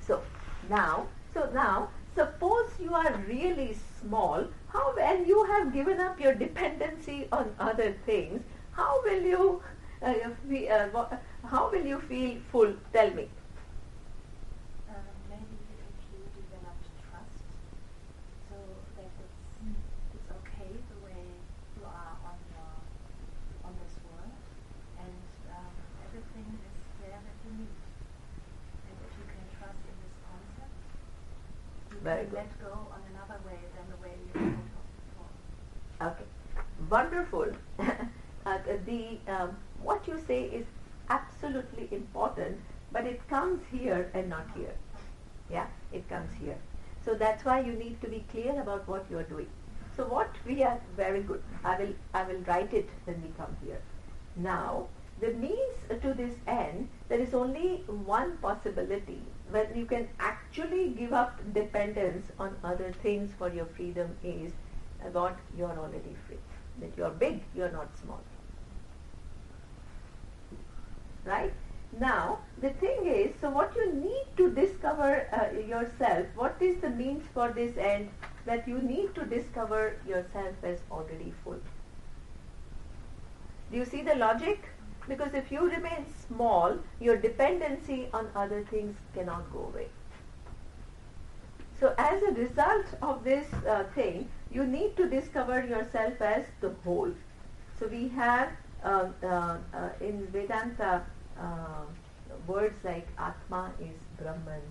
So now, suppose you are really small, and you have given up your dependency on other things, how will you feel full? Tell me. Maybe if you develop trust, so that it's okay the way you are on this world, and everything is there that you need. And if you can trust in this concept, you Very can good. let go on another way than the way you thought of before. Okay, wonderful. What you say is absolutely important, but it comes here and not here. Yeah, it comes here. So that's why you need to be clear about what you are doing. So what we are, very good. I will write it when we come here. Now, the means to this end, there is only one possibility when you can actually give up dependence on other things for your freedom is about you are already free. That you are big, you are not small. Right? Now, the thing is, so what you need to discover yourself, what is the means for this end? That you need to discover yourself as already full. Do you see the logic? Because if you remain small, your dependency on other things cannot go away. So as a result of this thing, you need to discover yourself as the whole. So we have in Vedanta words like Atma is Brahman,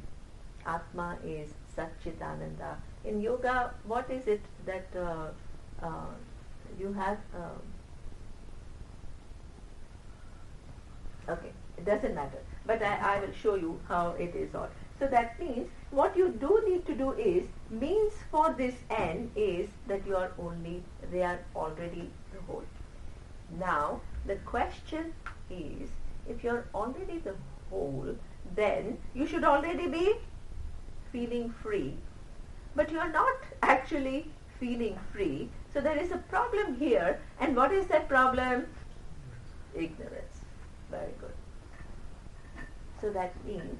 Atma is Satchitananda. In yoga, what is it that you have? Okay, it doesn't matter. But I will show you how it is all. So that means what you do need to do is, means for this end is that they are already the whole. Now, the question is, if you're already the whole, then you should already be feeling free. But you're not actually feeling free. So there is a problem here. And what is that problem? Ignorance. Very good. So that means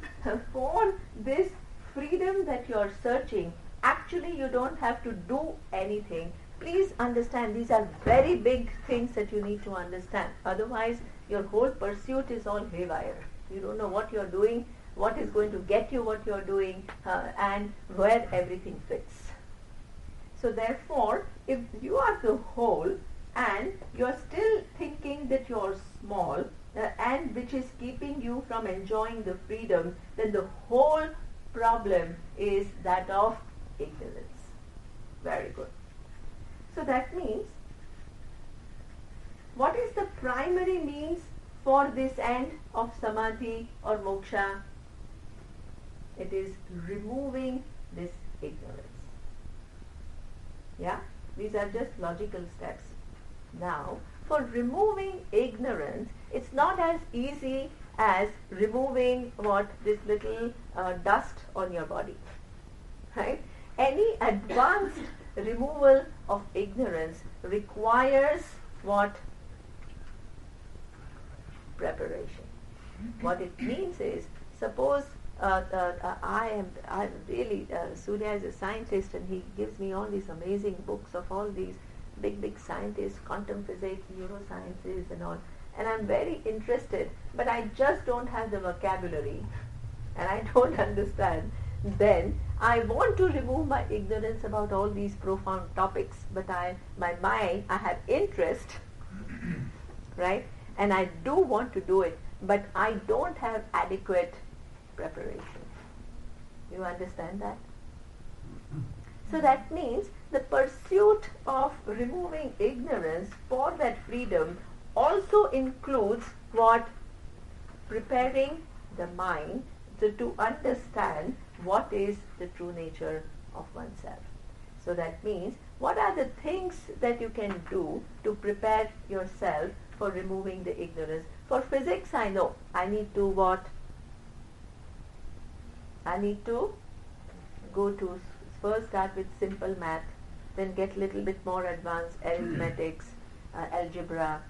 for this freedom that you're searching, actually you don't have to do anything. Please understand, these are very big things that you need to understand. Otherwise, your whole pursuit is all haywire. You don't know what you're doing, what is going to get you what you're doing, and where everything fits. So therefore, if you are the whole and you're still thinking that you're small, and which is keeping you from enjoying the freedom, then the whole problem is that of ignorance. Very good. So that means, what is the primary means for this end of samadhi or moksha? It is removing this ignorance. Yeah? These are just logical steps. Now, for removing ignorance, it's not as easy as removing this little dust on your body. Right? Any advanced removal of ignorance requires what? Preparation. What it means is, suppose I'm really, Surya is a scientist and he gives me all these amazing books of all these big scientists, quantum physics, neurosciences and all. And I'm very interested, but I just don't have the vocabulary and I don't understand. Then I want to remove my ignorance about all these profound topics, but my mind, I have interest, right? And I do want to do it, but I don't have adequate preparation. You understand that? So that means the pursuit of removing ignorance for that freedom also includes what? Preparing the mind to understand what is the true nature of oneself. So that means, what are the things that you can do to prepare yourself for removing the ignorance? For physics, I know. I need to what? I need to go to first start with simple math, then get little bit more advanced arithmetics, algebra,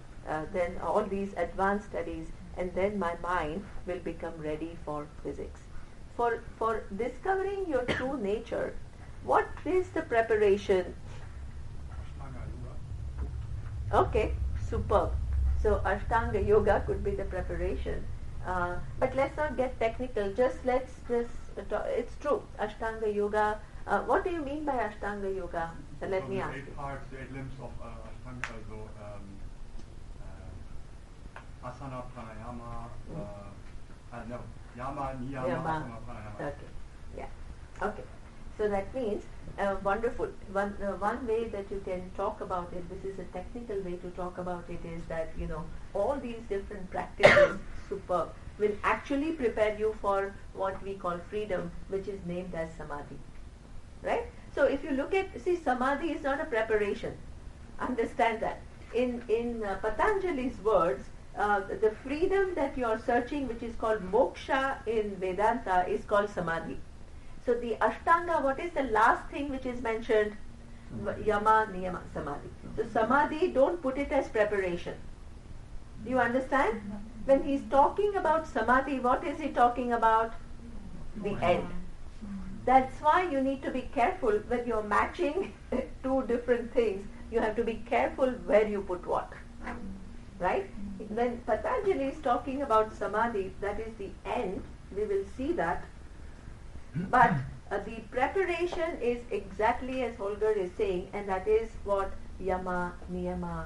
then all these advanced studies, and then my mind will become ready for physics. For discovering your true nature, what is the preparation? Ashtanga Yoga. Okay, superb. So Ashtanga Yoga could be the preparation. But let's not get technical. It's true. Ashtanga Yoga. What do you mean by Ashtanga Yoga? Let me the ask eight you. parts, the 8 limbs of Ashtanga, so asana, pranayama, no, yama, niyama, Yama. asana, pranayama. Okay. Yeah. Okay. So that means wonderful. One way that you can talk about it, this is a technical way to talk about it, is that all these different practices, superb, will actually prepare you for what we call freedom, which is named as samadhi. Right? So if you look at, samadhi is not a preparation. Understand that. In Patanjali's words, the freedom that you are searching, which is called moksha in Vedanta, is called samadhi. So the Ashtanga, what is the last thing which is mentioned? Yama, niyama, samadhi. So samadhi, don't put it as preparation. Do you understand? When he's talking about samadhi, what is he talking about? The end. That's why you need to be careful when you're matching two different things. You have to be careful where you put what. Right? When Patanjali is talking about samadhi, that is the end. We will see that. But the preparation is exactly as Holger is saying, and that is what yama, niyama,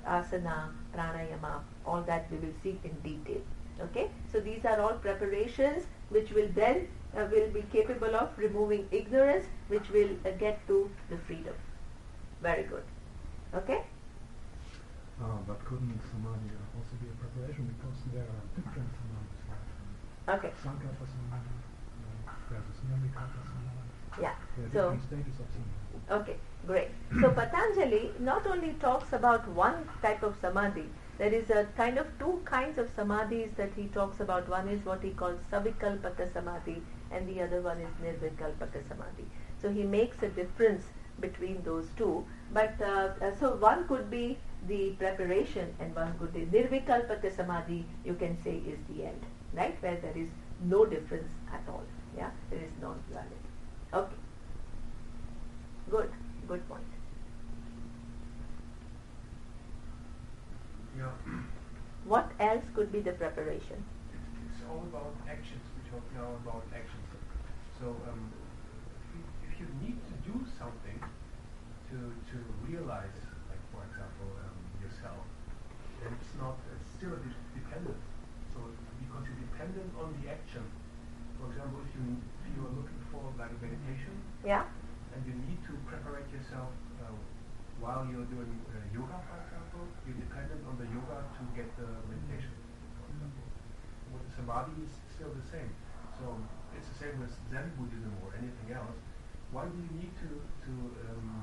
asana, pranayama, all that we will see in detail. Okay? So these are all preparations which will then will be capable of removing ignorance, which will get to the freedom. Very good. Okay? But couldn't samadhi also be a preparation, because there are different samadhis, like Okay. Sankara samadhi, versus Nirvikalpa samadhi. Yeah. There are So different stages of samadhi. okay, great. So Patanjali not only talks about one type of samadhi, there is a kind of two kinds of samadhis that he talks about. One is what he calls savikalpaka samadhi, and the other one is nirvikalpaka samadhi. So he makes a difference between those two. But so one could be the preparation, and one could be nirvikalpaka samadhi, you can say, is the end, right? Where there is no difference at all. Yeah, there is non-duality. Okay. Good point. Yeah. What else could be the preparation? It's all about actions. We talk now about actions. So if you need to do something to realize, like for example, yourself, then it's still dependent. So because you're dependent on the action. For example, if you are looking for like meditation, Yeah. and you need to prepare yourself while you're doing yoga, for example, you're dependent on the yoga to get the meditation, for example. With the samadhi, is still the same. So it's the same with Zen Buddhism or anything else. Why do you need to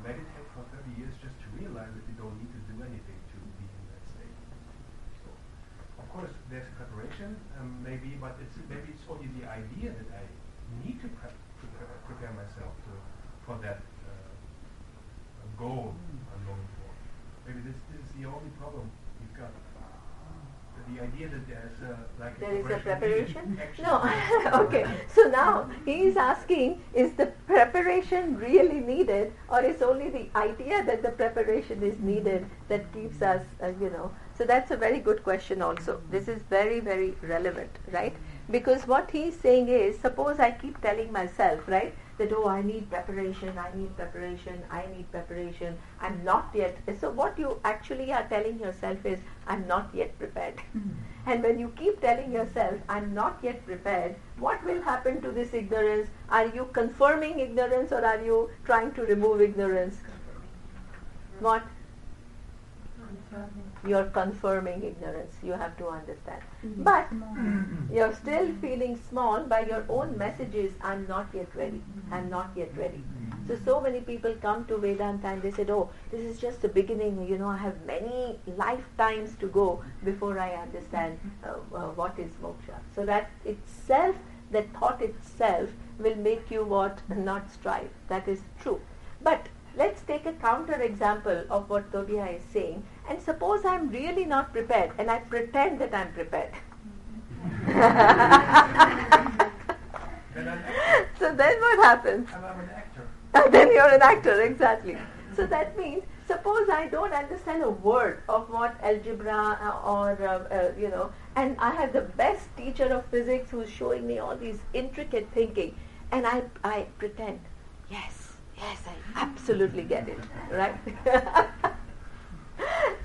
meditate for 30 years just to realize that you don't need to do anything to be in that state? So, of course, there's preparation, maybe, but maybe it's only the idea that I need to prepare myself for that goal I'm going for. Maybe this is the only problem we've got. The idea that there is a preparation? action. No. Okay. So now he is asking, is the preparation really needed, or is only the idea that the preparation is needed that keeps us, So that's a very good question also. This is very, very relevant, right? Because what he is saying is, suppose I keep telling myself, right, that, I need preparation, I'm not yet. So what you actually are telling yourself is, I'm not yet prepared. And when you keep telling yourself, I'm not yet prepared, what will happen to this ignorance? Are you confirming ignorance, or are you trying to remove ignorance? What? You're confirming ignorance, you have to understand. But you're still feeling small by your own messages, I'm not yet ready, I'm not yet ready. So many people come to Vedanta and they said, this is just the beginning, I have many lifetimes to go before I understand what is moksha. So that itself, that thought itself will make you not strive. That is true. But let's take a counter example of what Tobia is saying, And suppose I'm really not prepared and I pretend that I'm prepared. Then I'm an actor. So then what happens? I'm an actor. Then you're an actor, exactly. So that means, suppose I don't understand a word of what algebra and I have the best teacher of physics who's showing me all these intricate thinking, and I pretend, yes, I absolutely get it, right?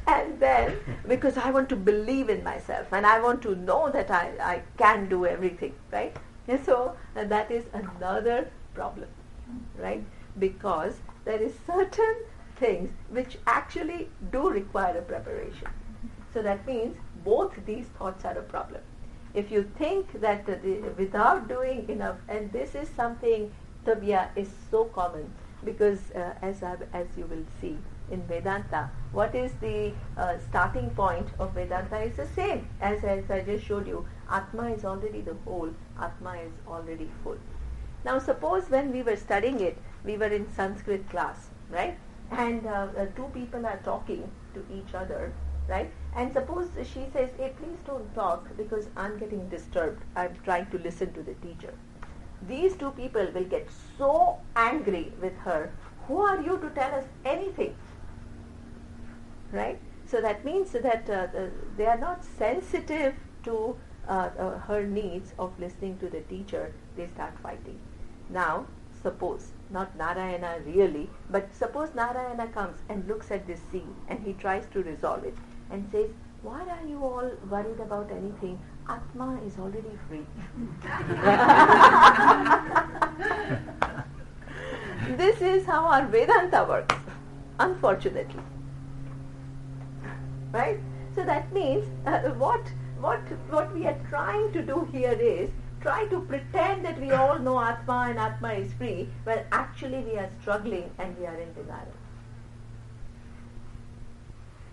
And then, because I want to believe in myself and I want to know that I can do everything, right? And so that is another problem, right? Because there is certain things which actually do require a preparation. So that means both these thoughts are a problem. If you think that without doing enough, and this is something Tabia is so common, because as you will see in Vedanta, what is the starting point of Vedanta is the same as I just showed you. Atma is already the whole, Atma is already full. Now suppose when we were studying it, we were in Sanskrit class, right? And two people are talking to each other, right? And suppose she says, hey, please don't talk because I'm getting disturbed. I'm trying to listen to the teacher. These two people will get so angry with her. Who are you to tell us anything? Right? So that means that they are not sensitive to her needs of listening to the teacher. They start fighting. Now, suppose, not Narayana really, but suppose Narayana comes and looks at this scene and he tries to resolve it and says, why are you all worried about anything? Atma is already free. This is how our Vedanta works, unfortunately. Right? So that means what we are trying to do here is try to pretend that we all know Atma and Atma is free, when actually we are struggling and we are in denial.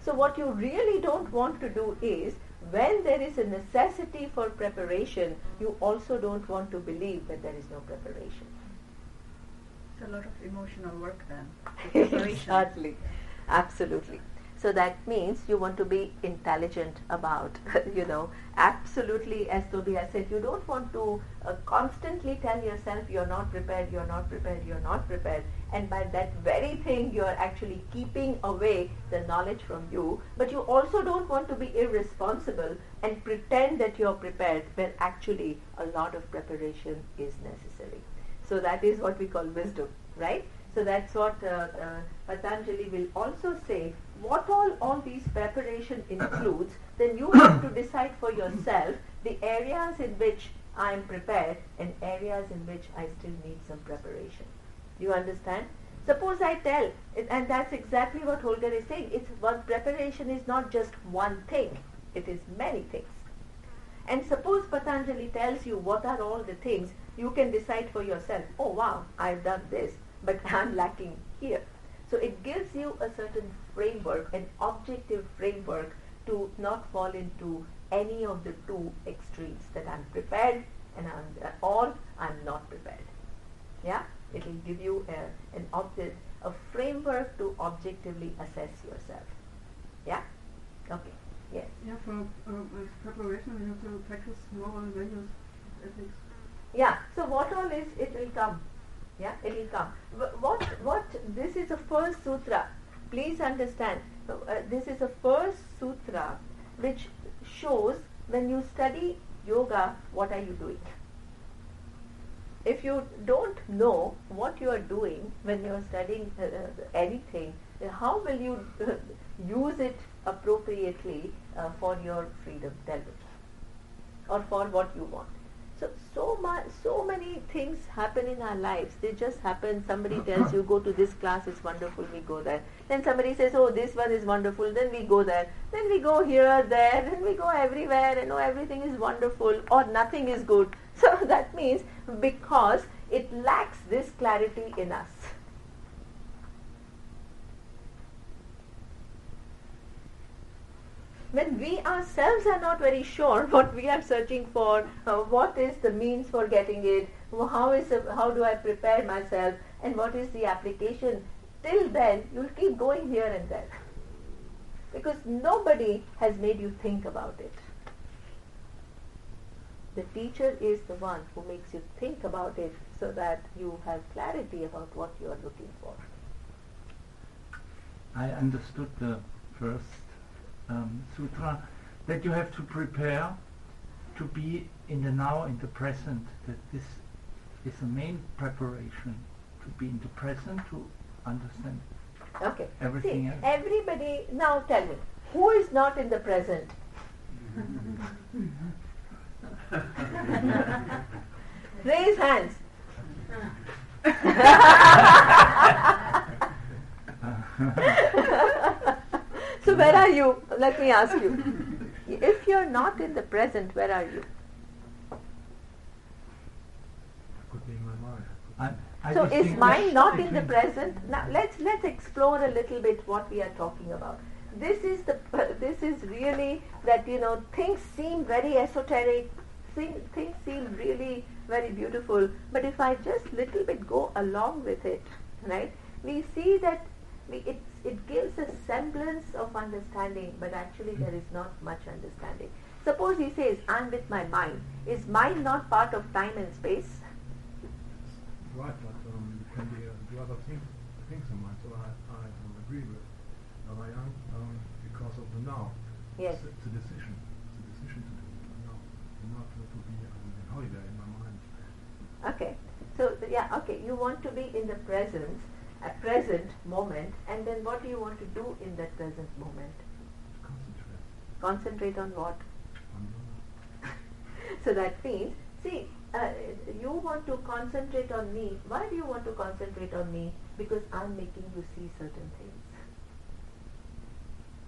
So what you really don't want to do is, when there is a necessity for preparation, you also don't want to believe that there is no preparation. It's a lot of emotional work then. Exactly. Absolutely. So that means you want to be intelligent about, absolutely, as Tobias said, you don't want to constantly tell yourself you're not prepared, you're not prepared, you're not prepared. And by that very thing, you're actually keeping away the knowledge from you. But you also don't want to be irresponsible and pretend that you're prepared when actually a lot of preparation is necessary. So that is what we call wisdom, right? So that's what Patanjali will also say. What all these preparation includes, then you have to decide for yourself the areas in which I am prepared and areas in which I still need some preparation. Do you understand? Suppose I tell, and that's exactly what Holger is saying, preparation is not just one thing, it is many things. And suppose Patanjali tells you what are all the things, you can decide for yourself, oh wow, I've done this, but I'm lacking here. So it gives you a certain framework, an objective framework, to not fall into any of the two extremes, that I'm prepared and I'm not prepared. Yeah? It will give you a framework to objectively assess yourself. Yeah? Okay. Yes. Yeah, for preparation we have to practice moral values, ethics. Yeah, so what all is, it will come. Yeah, it will come. This is the first sutra. Please understand, this is the first sutra which shows when you study yoga, what are you doing? If you don't know what you are doing when you are studying anything, how will you use it appropriately for your freedom? Tell me. Or for what you want. So many things happen in our lives. They just happen. Somebody tells you, go to this class, it's wonderful, we go there. Then somebody says, oh, this one is wonderful, then we go there. Then we go here, there, then we go everywhere, and everything is wonderful, or nothing is good. So that means because it lacks this clarity in us. When we ourselves are not very sure what we are searching for, what is the means for getting it, how do I prepare myself, and what is the application, till then you'll keep going here and there. because nobody has made you think about it. The teacher is the one who makes you think about it so that you have clarity about what you are looking for. I understood the first sutra, that you have to prepare to be in the now, in the present, that this is the main preparation, to be in the present, to understand Okay. everything See, else. everybody, now tell me, who is not in the present? Raise hands. So where are you? Let me ask you. If you're not in the present, where are you? Could be in my mind. I So is distinguish mind not in the between- present? Now let's explore a little bit what we are talking about. This is really that, things seem very esoteric, things seem really very beautiful, but if I just little bit go along with it, right, we see that it gives a semblance of understanding, but actually there is not much understanding. Suppose he says, I'm with my mind. Is mind not part of time and space? Right, but you can be do other things in mind. So I agree with Narayan because of the now. Yes. It's a decision. It's a decision to do it now, and not to be in holiday in my mind. Okay. So you want to be in the present, a present moment, and then what do you want to do in that present moment? Concentrate Concentrate on what? on the So that means, see, you want to concentrate on me. Why do you want to concentrate on me? Because I'm making you see certain things.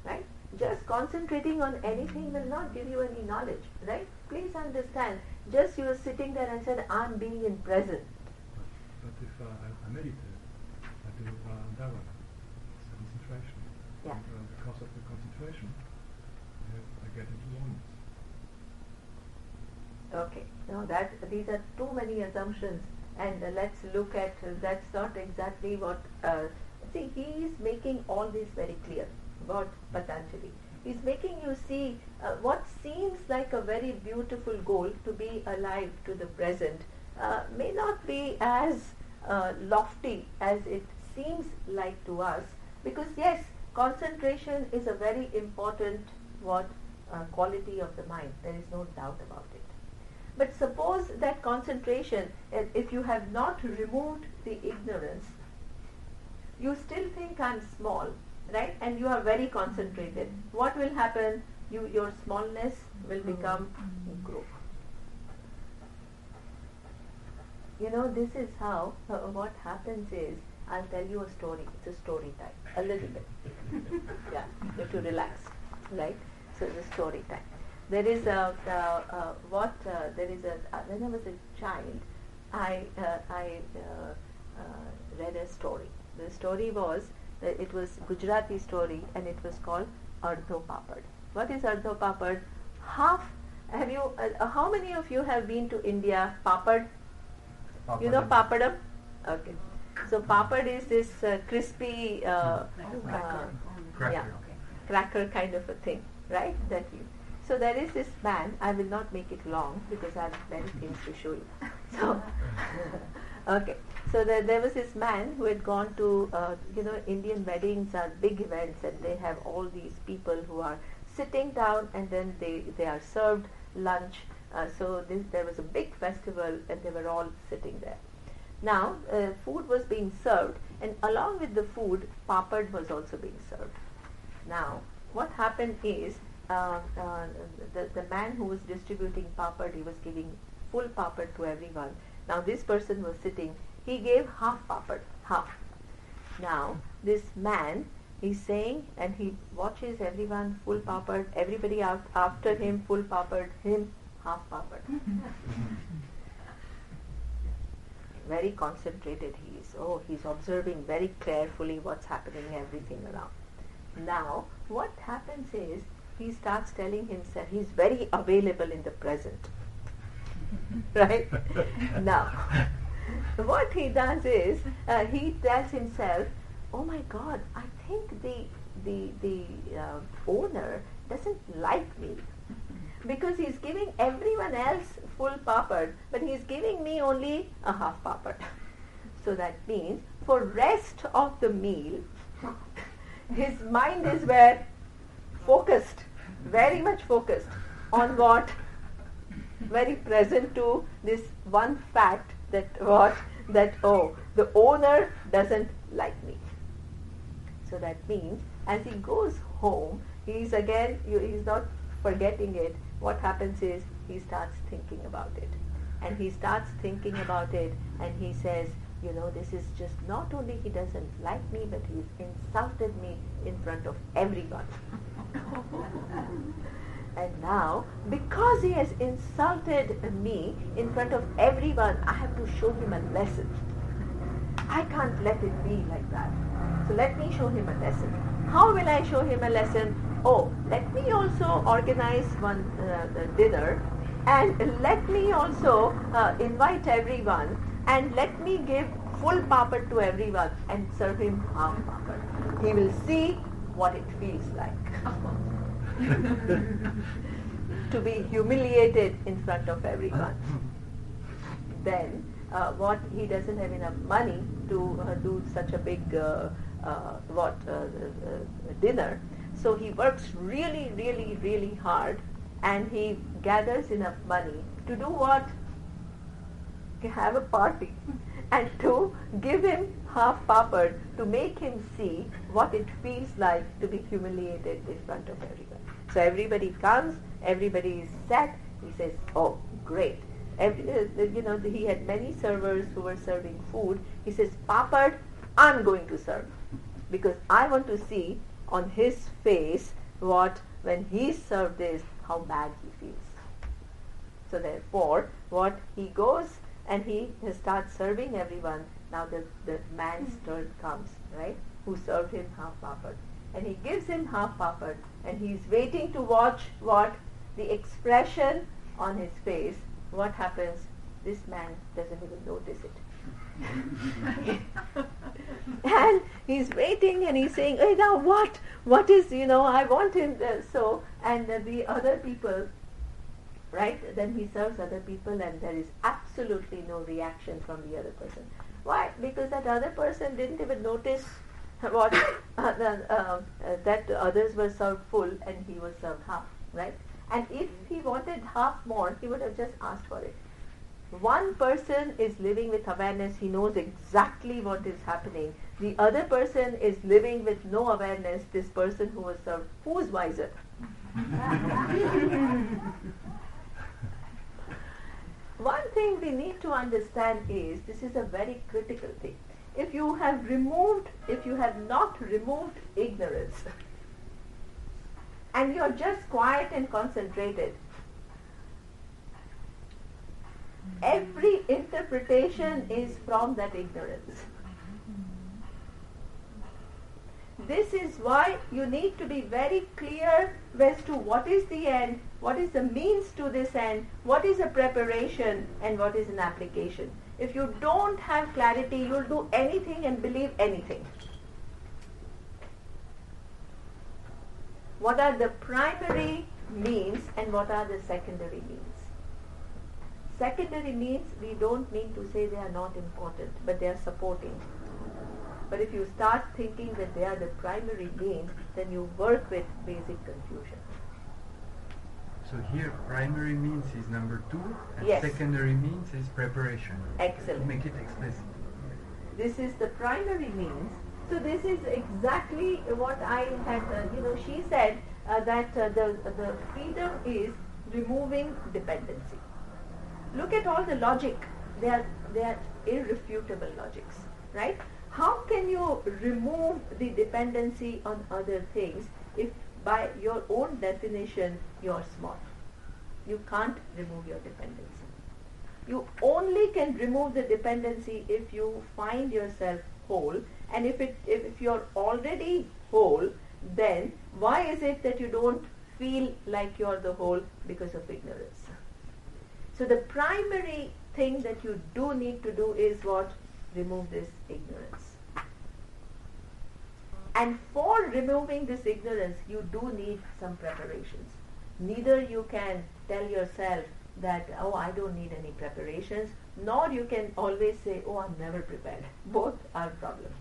Right? Just concentrating on anything will not give you any knowledge. Right? Please understand. Just you are sitting there and said, I'm being in present. But if I meditate, I do dharana, it's concentration. Yeah. And, because of the concentration, I get into oneness. Okay. Now these are too many assumptions, and let's look at that's not exactly what. See, he is making all this very clear about Patanjali. He's making you see what seems like a very beautiful goal, to be alive to the present, may not be as lofty as it seems like to us, because yes, concentration is a very important quality of the mind. There is no doubt about it. But suppose that concentration, if you have not removed the ignorance, you still think I'm small, right? And you are very concentrated. What will happen? Your smallness will become group. This is how, what happens is, I'll tell you a story. It's a story time, a little bit. Yeah, you have to relax, right? So it's a story time. There is when I was a child, I read a story. The story was, it was Gujarati story, and it was called Ardho Papad. What is Ardho Papad? How many of you have been to India? Papad? You know papadam? Okay. So papad is this crispy cracker kind of a thing, right? So there is this man, I will not make it long because I have many things to show you. So, okay. So there was this man who had gone to, Indian weddings are big events, and they have all these people who are sitting down, and then they are served lunch. So there was a big festival, and they were all sitting there. Now, food was being served, and along with the food, papad was also being served. Now, what happened is, the man who was distributing papad, he was giving full papad to everyone. Now this person was sitting, he gave half papad, half. Now this man is saying, and he watches everyone full papad, everybody after him full papad, him half papad. Very concentrated he is. He's observing very carefully what's happening, everything around. Now what happens is, he starts telling himself, he's very available in the present. Right? Now, what he does is, he tells himself, oh my God, I think the owner doesn't like me because he's giving everyone else full papad, but he's giving me only a half papad. So that means for rest of the meal, his mind is where focused, very much focused on what, very present to this one fact that oh, the owner doesn't like me. So that means as he goes home, he's not forgetting it. What happens is he starts thinking about it. And he starts thinking about it and he says, this is just not only he doesn't like me, but he's insulted me in front of everyone. And now, because he has insulted me in front of everyone, I have to show him a lesson. I can't let it be like that. So let me show him a lesson. How will I show him a lesson? Oh, let me also organize one dinner, and let me also invite everyone, and let me give full papad to everyone and serve him half papad. He will see what it feels like to be humiliated in front of everyone. Then what he doesn't have enough money to do such a big dinner, so he works really, really, really hard, and he gathers enough money to do what? To have a party and to give him half papad to make him see what it feels like to be humiliated in front of everyone. So everybody comes, everybody is set. He says, oh, great. He had many servers who were serving food. He says, papad, I'm going to serve, because I want to see on his face when he served this, how bad he feels. So therefore, what he goes and he starts serving everyone. Now the man's turn comes, right? Who served him half papad. And he gives him half papad, and he's waiting to watch the expression on his face. What happens? This man doesn't even notice it. And he's waiting and he's saying, hey, now what is, I want him so, and the other people, right, then he serves other people and there is absolutely no reaction from the other person. Why? Because that other person didn't even notice what that others were served full and he was served half, right? And if he wanted half more, he would have just asked for it. One person is living with awareness, he knows exactly what is happening. The other person is living with no awareness, this person who was served. Who's wiser? One thing we need to understand is, this is a very critical thing. If you have not removed ignorance, and you are just quiet and concentrated, every interpretation is from that ignorance. This is why you need to be very clear as to what is the end, what is the means to this end, what is a preparation, and what is an application. If you don't have clarity, you will do anything and believe anything. What are the primary means and what are the secondary means? Secondary means, we don't mean to say they are not important, but they are supporting. But if you start thinking that they are the primary means, then you work with basic confusion. So here, primary means is number 2, and yes. Secondary means is preparation. Excellent. To make it explicit. This is the primary means. So this is exactly what I had, she said that the freedom is removing dependency. Look at all the logic. They are irrefutable logics, right? How can you remove the dependency on other things if by your own definition you are small? You can't remove your dependency. You only can remove the dependency if you find yourself whole, and if you're already whole, then why is it that you don't feel like you're the whole? Because of ignorance. So the primary thing that you do need to do is what? Remove this ignorance. And for removing this ignorance, you do need some preparations. Neither you can tell yourself that, oh, I don't need any preparations, nor you can always say, oh, I'm never prepared. Both are problems.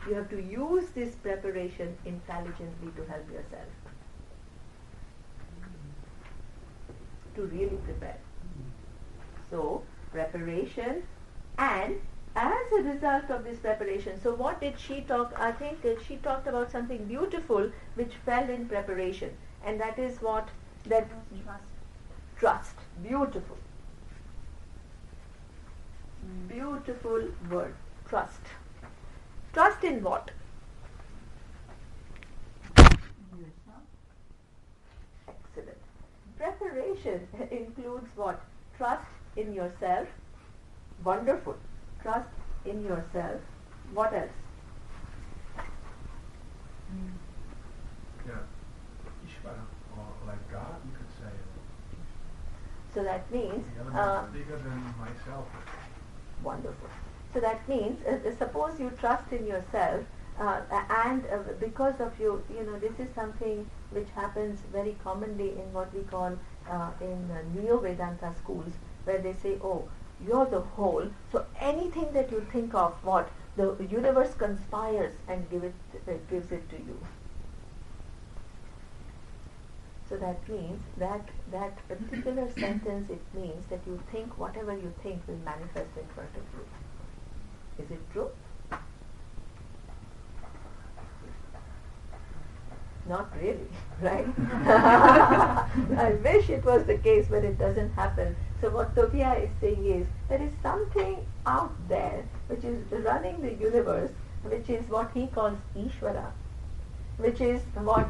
You have to use this preparation intelligently to help yourself, to really prepare. So, preparation, and as a result of this preparation, so what did she talk? I think she talked about something beautiful which fell in preparation, and that is what? That trust. Beautiful. Beautiful word. Trust. Trust in what? Excellent. Preparation includes what? Trust in yourself. Wonderful. Trust in yourself. What else? Yeah. Ishvara, or like God, you could say. So that means The element bigger than myself. wonderful. So that means, suppose you trust in yourself, and because of you know, this is something which happens very commonly in what we call in Neo-Vedanta schools, where they say, oh, you're the whole, so anything that you think of, what? The universe conspires and gives it to you. So that means that particular sentence, it means that you think whatever you think will manifest in front of you. Is it true? Not really, right? I wish it was the case, but it doesn't happen. So what Tobiah is saying is, there is something out there which is running the universe, which is what he calls Ishvara, which is what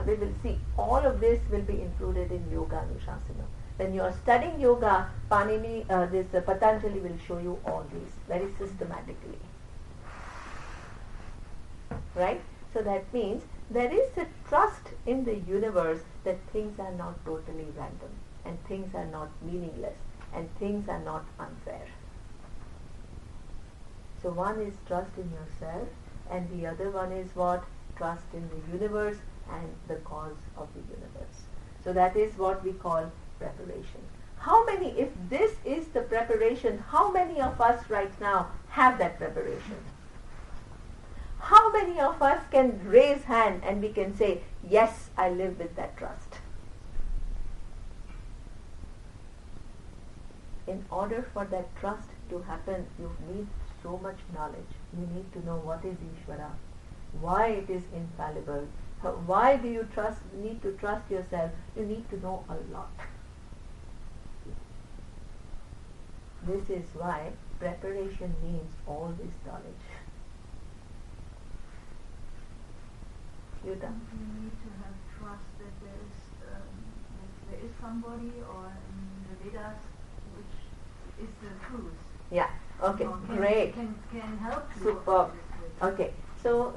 we will see. All of this will be included in Yoga Anushasana. When you are studying yoga, Patanjali will show you all these very systematically. Right? So that means there is a trust in the universe that things are not totally random, and things are not meaningless, and things are not unfair. So one is trust in yourself, and the other one is what? Trust in the universe and the cause of the universe. So that is what we call preparation. How many, if this is the preparation, how many of us right now have that preparation? How many of us can raise hand and we can say, yes, I live with that trust? In order for that trust to happen, you need so much knowledge. You need to know what is Ishvara, why it is infallible, why do you need to trust yourself. You need to know a lot. This is why preparation means all this knowledge. Yuta? We need to have trust that there is somebody, or in the Vedas, which is the truth. Yeah. Okay. Great. Can help you. Superb. Okay. So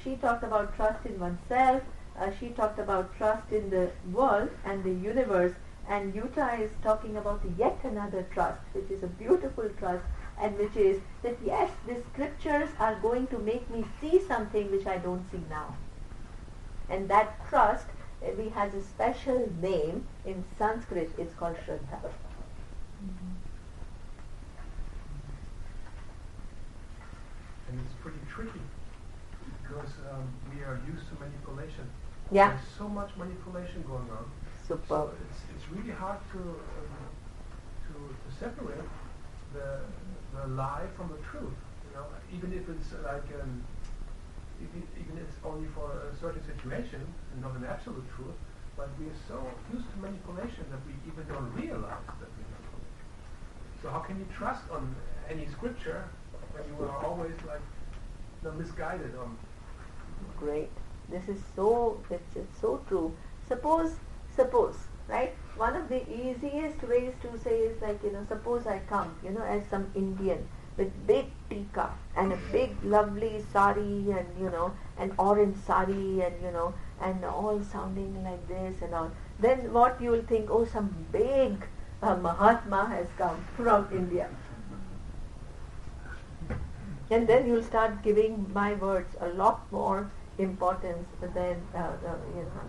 she talked about trust in oneself. She talked about trust in the world and the universe. And Yuta is talking about yet another trust, which is a beautiful trust, and which is that yes, the scriptures are going to make me see something which I don't see now. And that trust, has a special name in Sanskrit. It's called Shraddha. And it's pretty tricky because we are used to manipulation. Yeah. There's so much manipulation going on. Superb. So it's really hard to separate the lie from the truth. Even if it's like even if it's only for a certain situation and not an absolute truth. But we are so used to manipulation that we even don't realize that we manipulate. So how can you trust on any scripture when you are always misguided on? Great. This is it's so true. Suppose, right? One of the easiest ways to say is suppose I come, as some Indian with big tika and a big lovely sari and, an orange sari and, and all sounding like this and all. Then what you will think, oh, some big Mahatma has come from India. And then you'll start giving my words a lot more importance than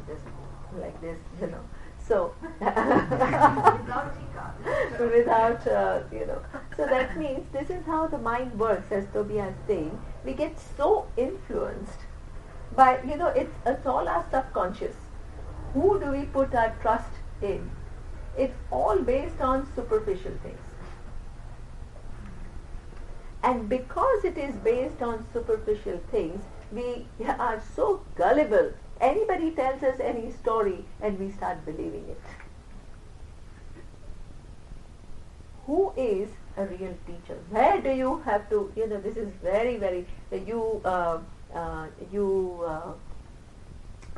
just like this, So without so that means this is how the mind works, as Tobias is saying. We get so influenced by it's all our subconscious. Who do we put our trust in? It's all based on superficial things. And because it is based on superficial things, we are so gullible. Anybody tells us any story and we start believing it. Who is a real teacher? Where do you have to, this is very, very, you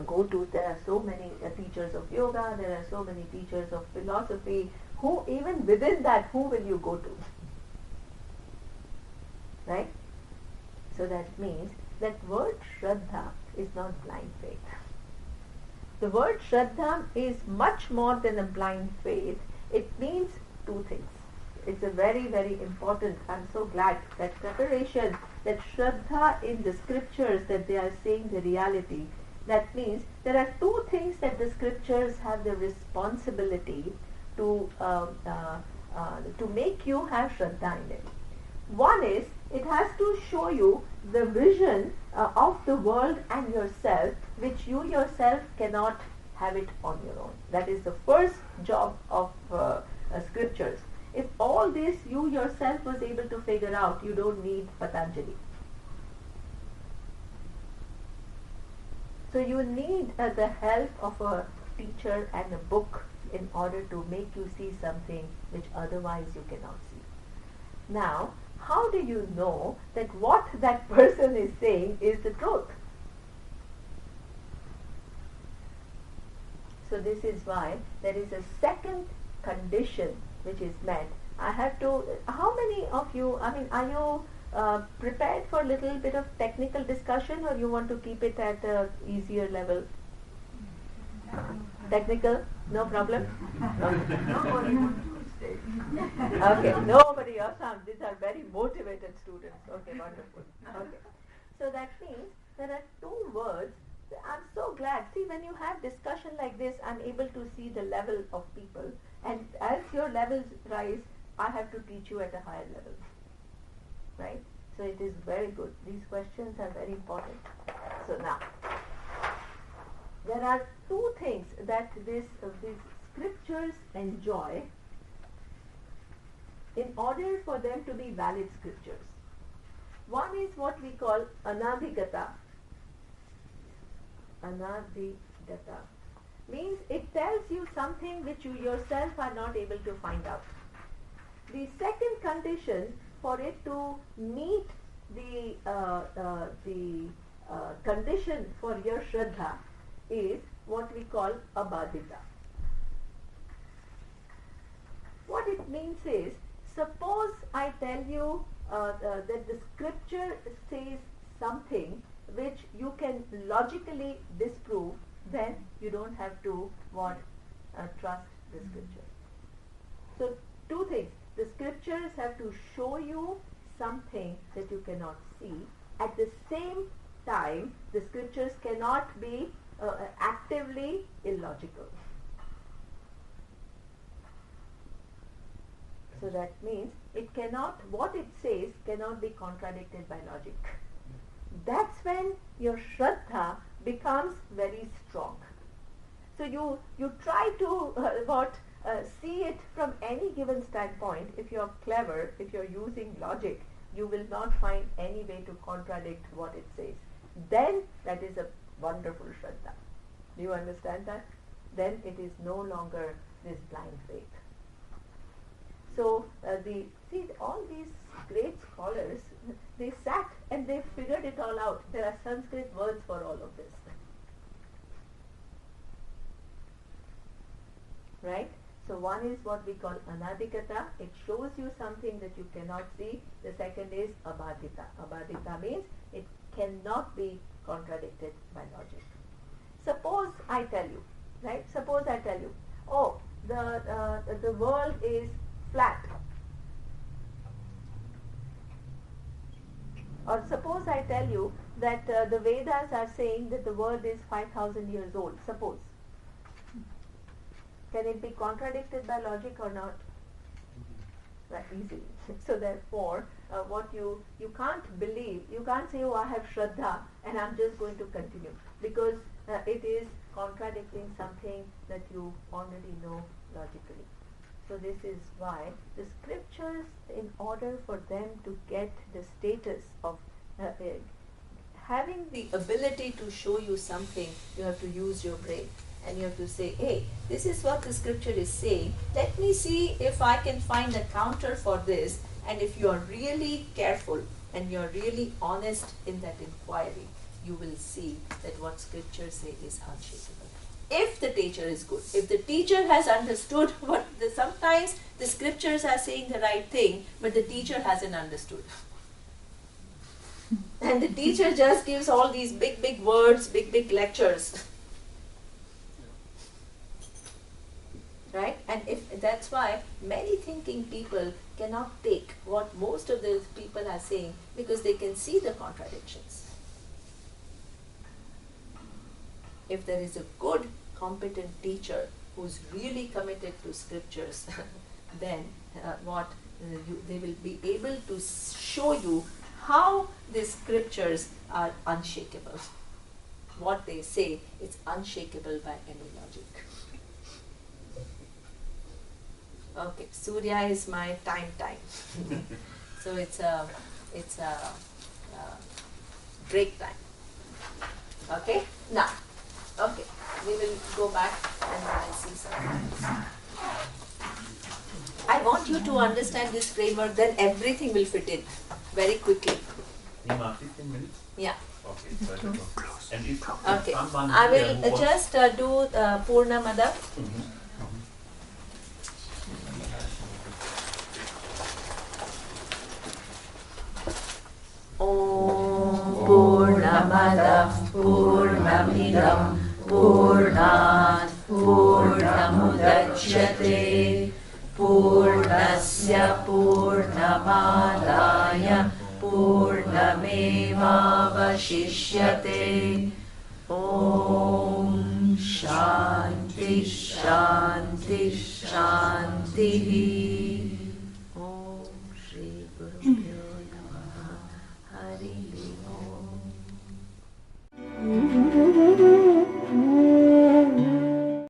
go to, there are so many teachers of yoga, there are so many teachers of philosophy. Who, even within that, who will you go to? Right? So that means that word Shraddha is not blind faith. The word Shraddha is much more than a blind faith. It means two things. It's a very, very important. I'm so glad that preparation, that Shraddha in the scriptures, that they are saying the reality. That means there are two things that the scriptures have the responsibility to make you have Shraddha in it. One is, it has to show you the vision of the world and yourself, which you yourself cannot have it on your own. That is the first job of scriptures. If all this you yourself was able to figure out, you don't need Patanjali. So you need the help of a teacher and a book in order to make you see something which otherwise you cannot see. Now, how do you know that what that person is saying is the truth? So this is why there is a second condition which is met. I have to, how many of you, are you prepared for a little bit of technical discussion, or you want to keep it at an easier level? Technical? No problem? Okay, nobody awesome. These are very motivated students. Okay, wonderful. Okay. So that means there are two words. I'm so glad. See, when you have discussion like this, I'm able to see the level of people. And as your levels rise, I have to teach you at a higher level. Right? So it is very good. These questions are very important. So now, there are two things that these scriptures enjoy in order for them to be valid scriptures. One is what we call anadhigata. Anadhigata means it tells you something which you yourself are not able to find out. The second condition for it to meet the condition for your Shraddha is what we call abadita. What it means is, suppose I tell you that the scripture says something which you can logically disprove, then you don't have to trust the scripture. So two things. The scriptures have to show you something that you cannot see. At the same time, the scriptures cannot be actively illogical. So that means it cannot, what it says cannot be contradicted by logic. That's when your Shraddha becomes very strong. So you try to see it from any given standpoint. If you're clever, if you're using logic, you will not find any way to contradict what it says. Then that is a wonderful Shraddha. Do you understand that? Then it is no longer this blind faith. So all these great scholars, they sat and they figured it all out. There are Sanskrit words for all of this. Right? So one is what we call anadhikata. It shows you something that you cannot see. The second is abadita. Abadita means it cannot be contradicted by logic. Suppose I tell you, right? Suppose I tell you, oh, the world is flat. that the Vedas are saying that the world is 5,000 years old, suppose. Can it be contradicted by logic or not? Right, easily. So therefore, what you can't believe, you can't say, oh, I have Shraddha and I'm just going to continue, because it is contradicting something that you already know logically. So this is why the scriptures, in order for them to get the status of having the ability to show you something, you have to use your brain. And you have to say, hey, this is what the scripture is saying. Let me see if I can find a counter for this. And if you are really careful and you are really honest in that inquiry, you will see that what scriptures say is unshakable. If the teacher is good, if the teacher has understood what sometimes the scriptures are saying the right thing, but the teacher hasn't understood. And the teacher just gives all these big, big words, big, big lectures. Right? And if that's why many thinking people cannot take what most of the people are saying, because they can see the contradictions. If there is a good, competent teacher who's really committed to scriptures, then they will be able to show you how the scriptures are unshakable. What they say is unshakable by any logic. Okay, Surya is my time. So it's a break time. Okay, now, okay, we will go back and I'll see something. I want you to understand this framework, then everything will fit in very quickly. Neema, 15 minutes? Yeah. Okay, so I will go. And if Okay, someone I here will who just do Purnamada. Om Purnamada Purnamidam Purnat Purnamudachyate Purnasya Purnamadaya Purnamevavashishyate. Om Shanti Shanti Shanti.